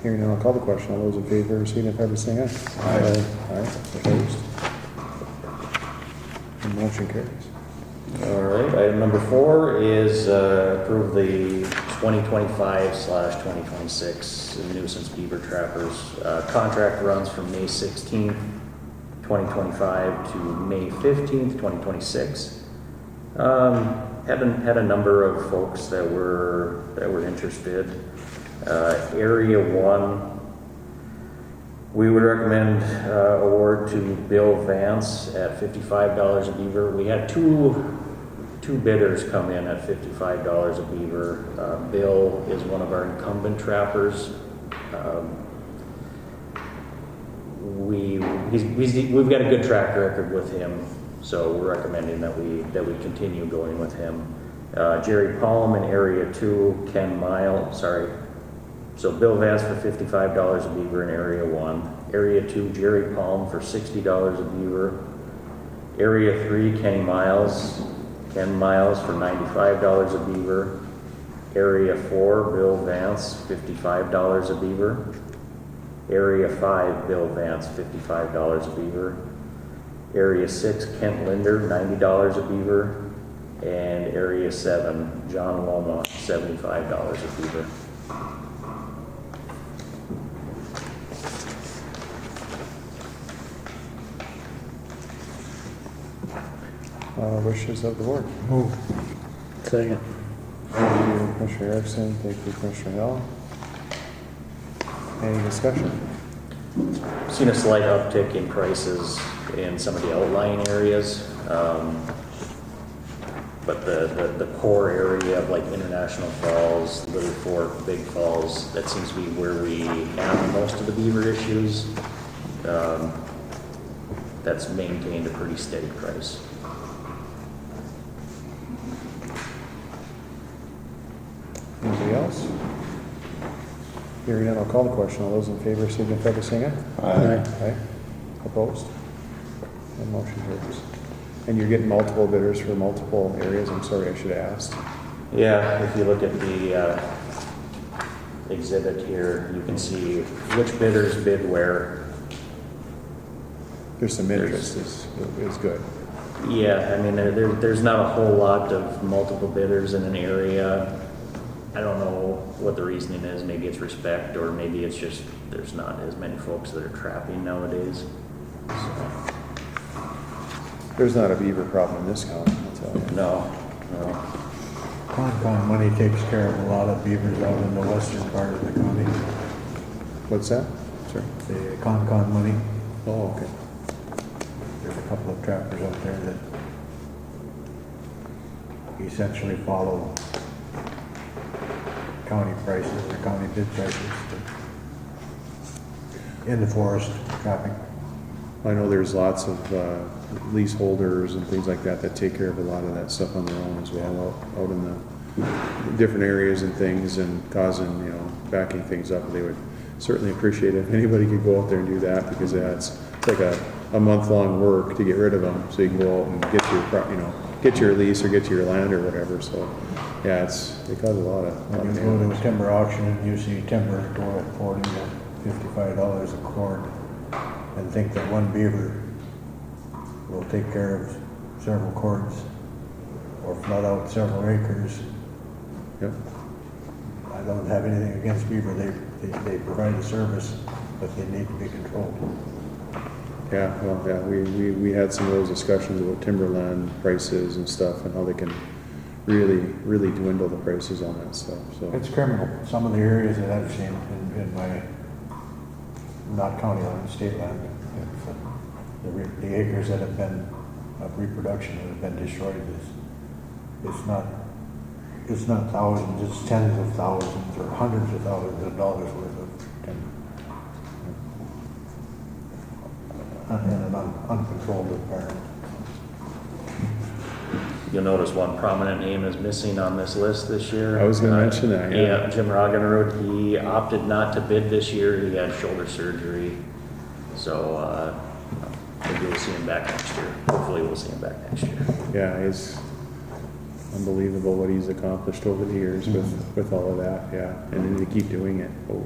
S1: Hearing none, I'll call the question. All those in favor, signify by saying aye. Aye. Aye, opposed? And motion carries.
S13: All right, item number 4 is approve the 2025/2026 nuisance beaver trappers. Contract runs from May 16th, 2025 to May 15th, 2026. Had a number of folks that were interested. Area 1, we would recommend award to Bill Vance at $55 a beaver. We had two bidders come in at $55 a beaver. Bill is one of our incumbent trappers. We've got a good track record with him, so we're recommending that we continue going with him. Jerry Palm in Area 2, So Bill Vance for $55 a beaver in Area 1. Area 2, Jerry Palm for $60 a beaver. Area 3, Ken Miles for $95 a beaver. Area 4, Bill Vance, $55 a beaver. Area 5, Bill Vance, $55 a beaver. Area 6, Kent Linder, $90 a beaver. And Area 7, John Loma, $75 a beaver.
S1: Wishes of the board.
S14: move. Second.
S1: Thank you, Commissioner Erickson. Thank you, Commissioner Hill. Any discussion?
S13: Seen a slight uptick in prices in some of the outlying areas. But the core area of like International Falls, Little Fork, Big Falls, that seems to be where we have most of the beaver issues. That's maintained a pretty steady price.
S1: Anybody else? Hearing none, I'll call the question. All those in favor signify by saying aye.
S14: Aye.
S1: Aye. Opposed? And motion carries. And you're getting multiple bidders for multiple areas? I'm sorry, I should have asked.
S13: Yeah, if you look at the exhibit here, you can see which bidders bid where.
S1: There's some interest is good.
S13: Yeah, I mean, there's not a whole lot of multiple bidders in an area. I don't know what the reasoning is. Maybe it's respect, or maybe it's just there's not as many folks that are trapping nowadays. So,
S1: There's not a beaver problem in this county, I'll tell you.
S13: no.
S10: Concon money takes care of a lot of beavers out in the western part of the county.
S1: What's that? Sorry.
S10: The Concon money,
S1: Oh, okay.
S10: there's a couple of trappers out there that essentially follow county prices or county bid prices in the forest trapping.
S1: I know there's lots of leaseholders and things like that that take care of a lot of that stuff on their own as well, out in the different areas and things, and causing, backing things up. They would certainly appreciate it if anybody could go out there and do that, because it's like a month-long work to get rid of them, so you can go out and get your lease or get to your land or whatever. So yeah, they cause a lot of
S10: When you go to a timber auction and you see timber go at $40 to $55 a cord, and think that one beaver will take care of several cords or flood out several acres.
S1: Yep.
S10: I don't have anything against beaver. They provide a service, but they need to be controlled.
S1: Yeah, well, yeah, we had some of those discussions about timberland prices and stuff, and how they can really dwindle the prices on that stuff. So
S10: It's criminal. Some of the areas that I've seen in my, not county land, state land, the acres that have been of reproduction that have been destroyed it's not thousands, it's tens of thousands or hundreds of thousands of dollars worth of timber. In an uncontrolled environment.
S13: You'll notice one prominent name is missing on this list this year.
S1: I was going to mention that. Yeah.
S13: Jim Roggenrode, he opted not to bid this year. He had shoulder surgery. So maybe we'll see him back next year. Hopefully we'll see him back next year.
S1: Yeah, it's unbelievable what he's accomplished over the years with all of that. Yeah, and then to keep doing it, but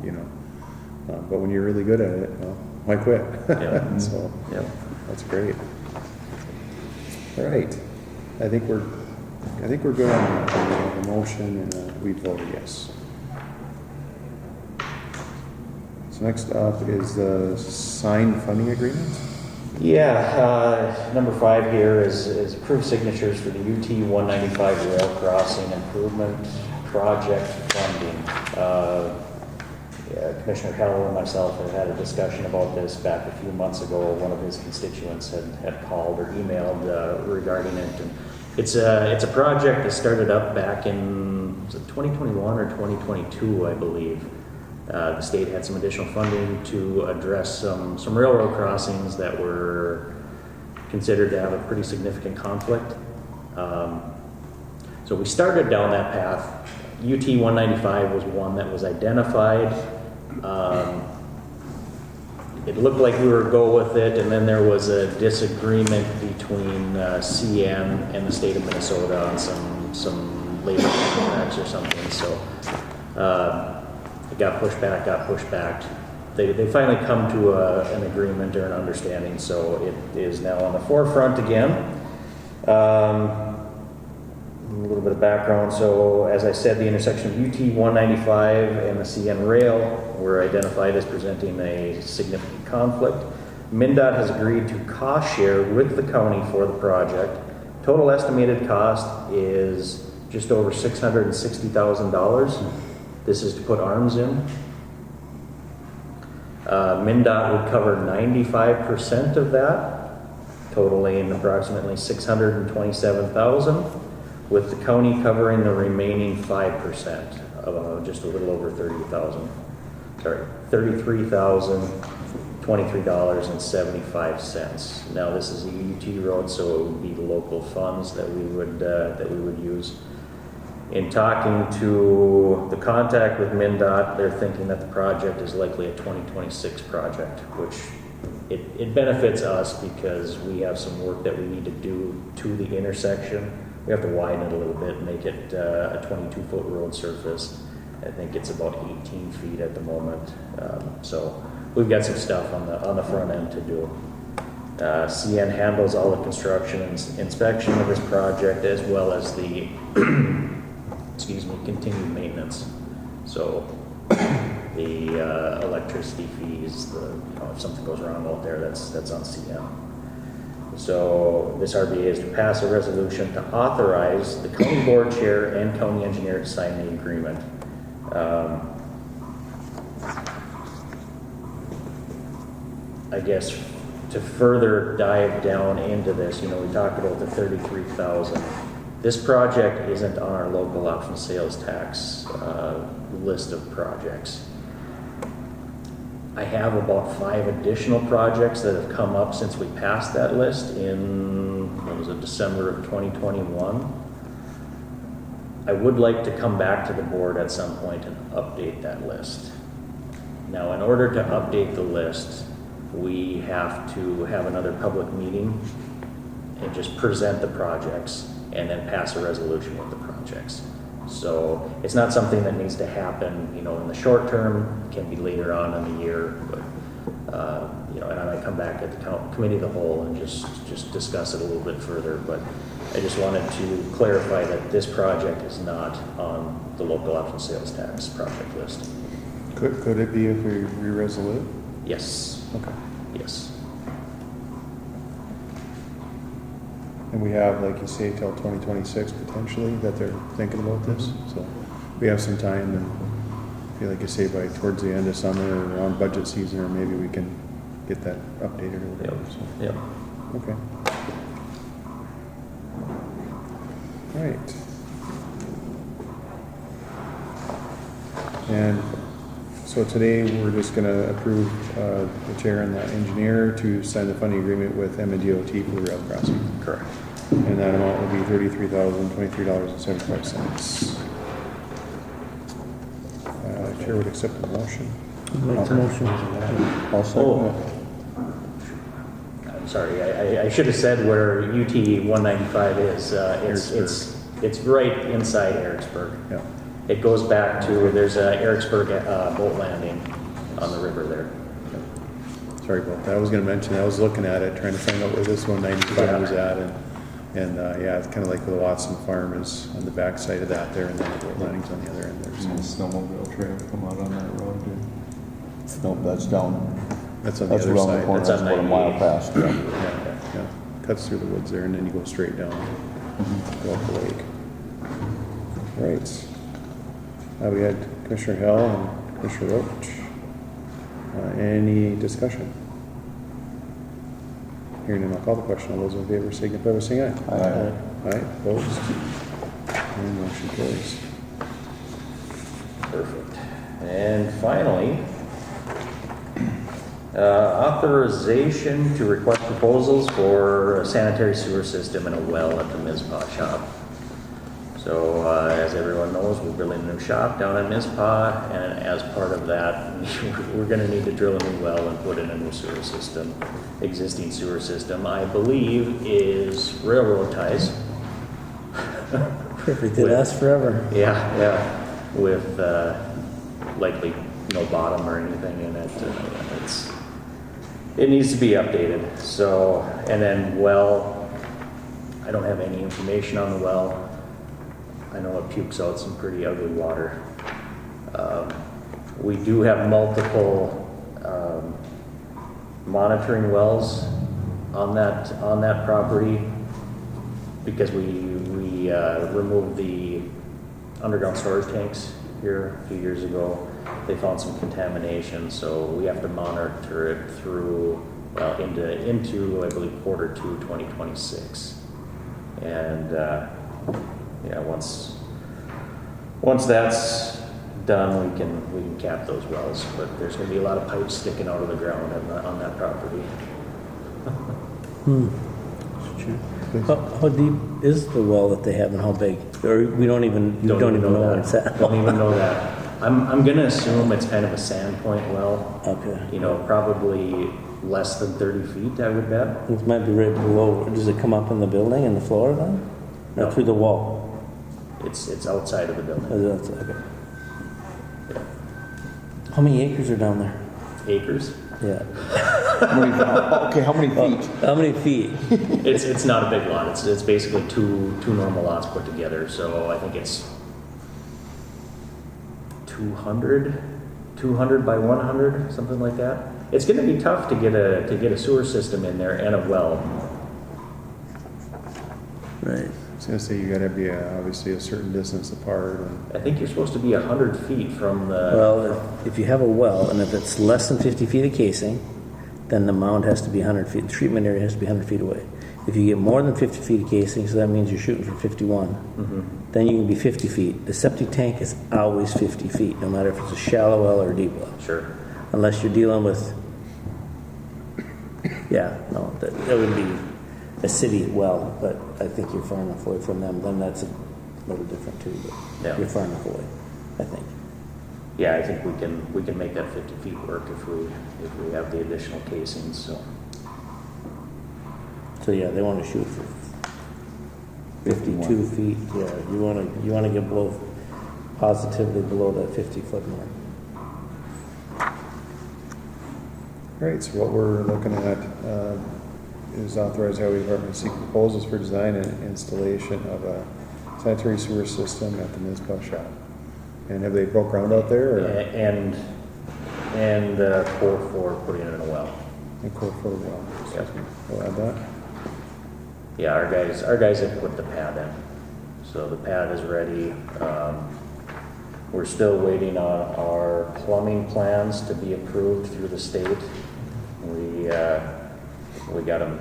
S1: when you're really good at it, well, why quit?
S13: Yeah.
S1: So
S13: Yep.
S1: that's great. All right, I think we're good on the motion, and we voted yes. So next up is the signed funding agreement.
S13: Yeah, number 5 here is approved signatures for the UT 195 rail crossing improvement project funding. Commissioner Hell and myself have had a discussion about this back a few months ago. One of his constituents had called or emailed regarding it. And it's a project that started up back in, was it 2021 or 2022, I believe. The state had some additional funding to address some railroad crossings that were considered to have a pretty significant conflict. So we started down that path. UT 195 was one that was identified. It looked like we were go with it, and then there was a disagreement between CN and the state of Minnesota on some labor contracts or something. So it got pushed back. They finally come to an agreement or an understanding, so it is now on the forefront again. A little bit of background. So as I said, the intersection of UT 195 and the CN rail were identified as presenting a significant conflict. MnDOT has agreed to cost share with the county for the project. Total estimated cost is just over $660,000. This is to put arms in. MnDOT would cover 95% of that, totaling approximately $627,000. with the county covering the remaining 5% of just a little over 30,000. Sorry, $33,023.75. Now this is a UT road, so it would be the local funds that we would use. In talking to the contact with MnDOT, they're thinking that the project is likely a 2026 project, which it benefits us because we have some work that we need to do to the intersection. We have to widen it a little bit, make it a 22-foot road surface. I think it's about 18 feet at the moment. So we've got some stuff on the front end to do. CN handles all the construction and inspection of this project, as well as the continued maintenance. So the electricity fees, if something goes wrong out there, that's on CN. So this RBA is to pass a resolution to authorize the county board chair and county engineer to sign the agreement. I guess to further dive down into this, we talked about the 33,000. This project isn't on our local option sales tax list of projects. I have about 5 additional projects that have come up since we passed that list in, December of 2021. I would like to come back to the board at some point and update that list. Now, in order to update the list, we have to have another public meeting and just present the projects and then pass a resolution with the projects. So it's not something that needs to happen, in the short term. It can be later on in the year, but and I might come back at the committee of the whole and just discuss it a little bit further. But I just wanted to clarify that this project is not on the local option sales tax project list.
S1: Could it be if we re-resolute?
S13: Yes.
S1: Okay.
S13: Yes.
S1: And we have, like you say, till 2026 potentially that they're thinking about this. So we have some time, and I feel like you say by towards the end of summer or around budget season, or maybe we can get that updated or whatever.
S13: Yep.
S1: So,
S13: Yep.
S1: okay. All right. And so today we're just going to approve the chair and the engineer to sign the funding agreement with M&DOT for the rail crossing.
S13: Correct.
S1: And that amount will be $33,023.75. Chair would accept the motion.
S14: Make the motion.
S1: I'll second it.
S13: I'm sorry, I should have said where UT 195 is. It's right inside Ericksburg.
S1: Yeah.
S13: It goes back to, there's a Ericksburg boat landing on the river there.
S1: Sorry about that. I was going to mention, I was looking at it, trying to find out where this 195 was at, and yeah, it's kind of like where the Watson Farm is on the back side of that there, and then the boat landing's on the other end there. So
S2: Snowmobile trail come out on that road, dude. Nope, that's down.
S1: that's on the
S2: That's
S1: other
S2: around the
S1: side.
S2: corner,
S13: That's
S2: that's
S13: on
S2: about a mile
S13: 98.
S2: past, yeah.
S1: Yeah. Cuts through the woods there, and then you go straight down, go up the lake. Right. We had Commissioner Hell and Commissioner Roach. Any discussion? Hearing none, I'll call the question. All those in favor signify by saying aye.
S2: Aye.
S1: Aye, opposed? And motion carries.
S13: Perfect. And finally, authorization to request proposals for a sanitary sewer system and a well at the Mizpah shop. So as everyone knows, we're building a new shop down at Mizpah, and as part of that, we're going to need to drill a new well and put in a new sewer system. Existing sewer system, I believe, is railroad ties.
S14: Perfect, it lasts forever.
S13: Yeah, with likely no bottom or anything in it. It needs to be updated. So, and then well, I don't have any information on the well. I know it pukes out some pretty ugly water. We do have multiple monitoring wells on that property because we removed the underground storage tanks here a few years ago. They found some contamination, so we have to monitor it through into I believe Q2 2026. And yeah, once that's done, we can cap those wells, but there's gonna be a lot of pipes sticking out of the ground on that property.
S14: How deep is the well that they have and how big? Or you don't even know where it's at?
S13: Don't even know that. I'm gonna assume it's kind of a sand point well.
S14: Okay.
S13: You know, probably less than 30 feet, I would bet.
S14: It might be right below. Does it come up in the building, in the floor then?
S13: No.
S14: Or through the wall?
S13: It's outside of the building.
S14: Okay. How many acres are down there?
S13: Acres?
S14: Yeah.
S2: How many feet?
S14: How many feet?
S13: It's not a big lot. It's basically two normal lots put together. So I think it's 200 by 100, something like that. It's going to be tough to get a sewer system in there and a well.
S14: Right.
S1: I was gonna say, you gotta be obviously a certain distance apart.
S13: I think you're supposed to be 100 feet from the.
S14: Well, if you have a well, and if it's less than 50 feet of casing, then the mound has to be 100 feet. The treatment area has to be 100 feet away. If you get more than 50 feet of casing, so that means you're shooting for 51, then you can be 50 feet. The septic tank is always 50 feet, no matter if it's a shallow well or a deep well.
S13: Sure.
S14: Unless you're dealing with, that would be a city well, but I think you're far enough away from them, then that's a little different too, but you're far enough away, I think.
S13: Yeah, I think we can make that 50 feet work if we have the additional casings.
S14: So yeah, they want to shoot for 52 feet. Yeah, you want to get positively below that 50-foot mark.
S1: All right, so what we're looking at is authorize highway department to seek proposals for design and installation of a sanitary sewer system at the municipal shop. And have they broke ground out there? Or?
S13: And quote for putting it in a well.
S1: And quote for the well.
S13: Yep.
S1: We'll add that.
S13: Yeah, our guys have put the pad in, so the pad is ready. We're still waiting on our plumbing plans to be approved through the state. We got them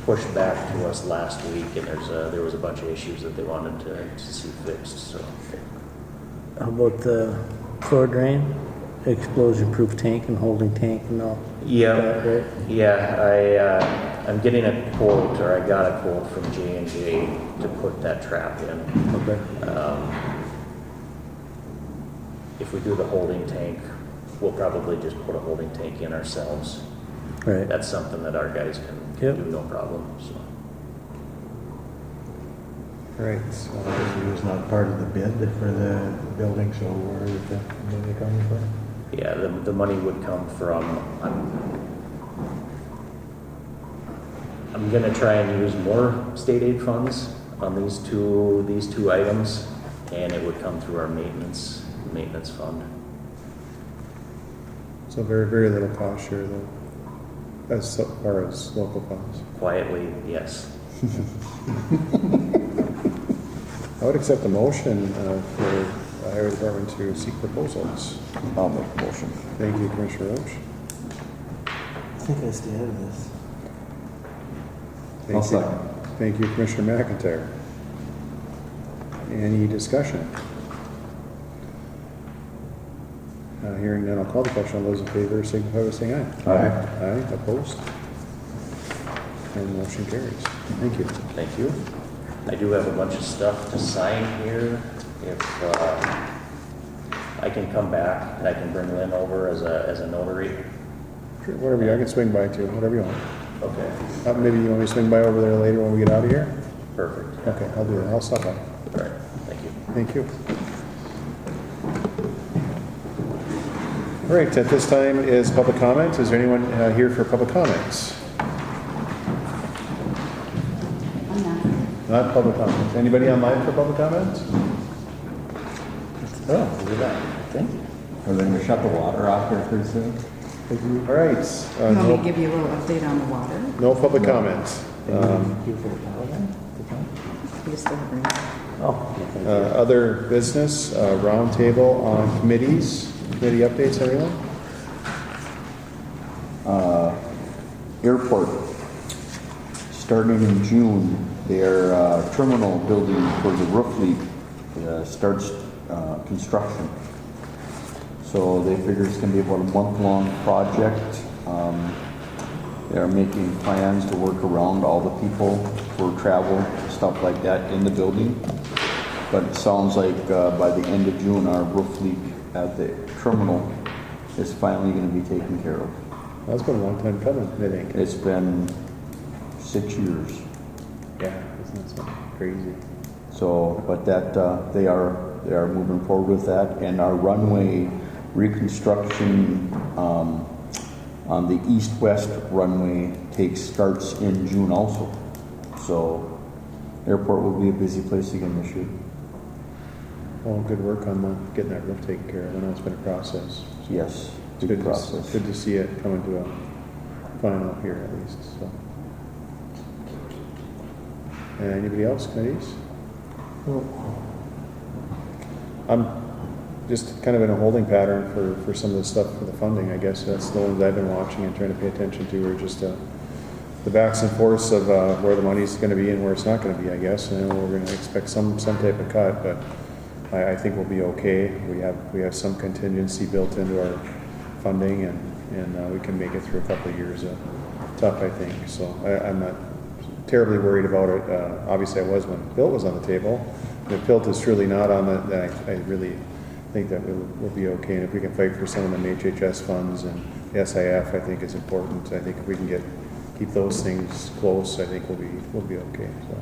S13: pushed back to us last week, and there was a bunch of issues that they wanted to see fixed. So,
S14: How about the floor drain, explosion-proof tank and holding tank and all?
S13: yeah, I'm getting a quote, or I got a quote from J&J to put that trap in.
S14: Okay.
S13: If we do the holding tank, we'll probably just put a holding tank in ourselves.
S14: Right.
S13: That's something that our guys can
S14: Yep.
S13: do no problem. So.
S1: All right, so
S10: It was not part of the bid for the building, so where is the money coming from?
S13: Yeah, the money would come from. I'm gonna try and use more state aid funds on these two items, and it would come through our maintenance fund.
S1: so very, very little cost share though, as far as local funds.
S13: Quietly, yes.
S1: I would accept a motion for the highway department to seek proposals.
S2: I'll make a motion.
S1: Thank you, Commissioner Roach.
S14: I think I stay out of this.
S1: Thank you. Thank you, Commissioner McIntyre. Any discussion? Hearing none, I'll call the question. All those in favor signify by saying aye.
S2: Aye.
S1: Aye, opposed? And the motion carries. Thank you.
S13: Thank you. I do have a bunch of stuff to sign here. If I can come back and I can bring Lynn over as a notary.
S1: Sure, whatever I can swing by too, whatever you want.
S13: Okay.
S1: Maybe you want me to swing by over there later when we get out of here?
S13: Perfect.
S1: Okay, I'll do that. I'll stop by.
S13: All right. Thank you.
S1: Thank you. All right, at this time is public comment. Is there anyone here for public comments?
S6: I'm not.
S1: Not public comments. Anybody online for public comments?
S14: Oh, look at that. Thank you.
S2: Are they gonna shut the water off here pretty soon?
S1: All right.
S15: You want me to give you a little update on the water?
S1: No public comments.
S14: You for the power then?
S15: You still have room?
S14: Oh, okay.
S1: Other business, roundtable on committees, committee updates, everyone?
S2: Airport starting in June, their terminal building for the roof leak starts construction. So they figure it's gonna be about a month-long project. They're making plans to work around all the people for travel, stuff like that in the building. But it sounds like by the end of June, our roof leak at the terminal is finally gonna be taken care of.
S1: That's been a long time coming, I think.
S2: It's been 6 years.
S1: Yeah, isn't that something crazy?
S2: So, but that, they are moving forward with that, and our runway reconstruction, on the east-west runway starts in June also. So, airport will be a busy place again this year.
S1: Well, good work on getting that roof taken care of. I know it's been a process.
S2: Yes,
S1: It's
S2: big process.
S1: good to see it coming to a final here at least, so. Anybody else, committees? I'm just kind of in a holding pattern for some of the stuff for the funding, I guess. That's the ones I've been watching and trying to pay attention to, are just the backs and forths of where the money's gonna be and where it's not gonna be, I guess. And we're gonna expect some type of cut, but I think we'll be okay. We have some contingency built into our funding, and we can make it through a couple of years of tough, I think. So I'm not terribly worried about it. Obviously I was when Bill was on the table. If Pilt is truly not on it, then I really think that we'll be okay. And if we can fight for some of the HHS funds and the SIF, I think is important. I think if we can keep those things close, I think we'll be okay. So,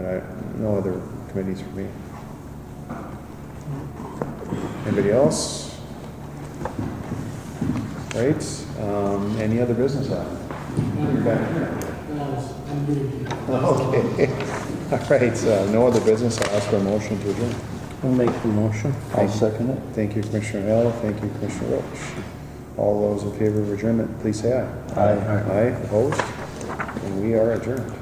S1: and no other committees for me. Anybody else? Right. Any other business on? You're back here. Okay. All right. No other business. I'll ask for a motion to adjourn.
S14: I'll make the motion.
S2: I'll second it.
S1: Thank you, Commissioner Hill. Thank you, Commissioner Roach. All those in favor of adjournment, please say aye.
S2: Aye.
S1: Aye. Opposed? And we are adjourned.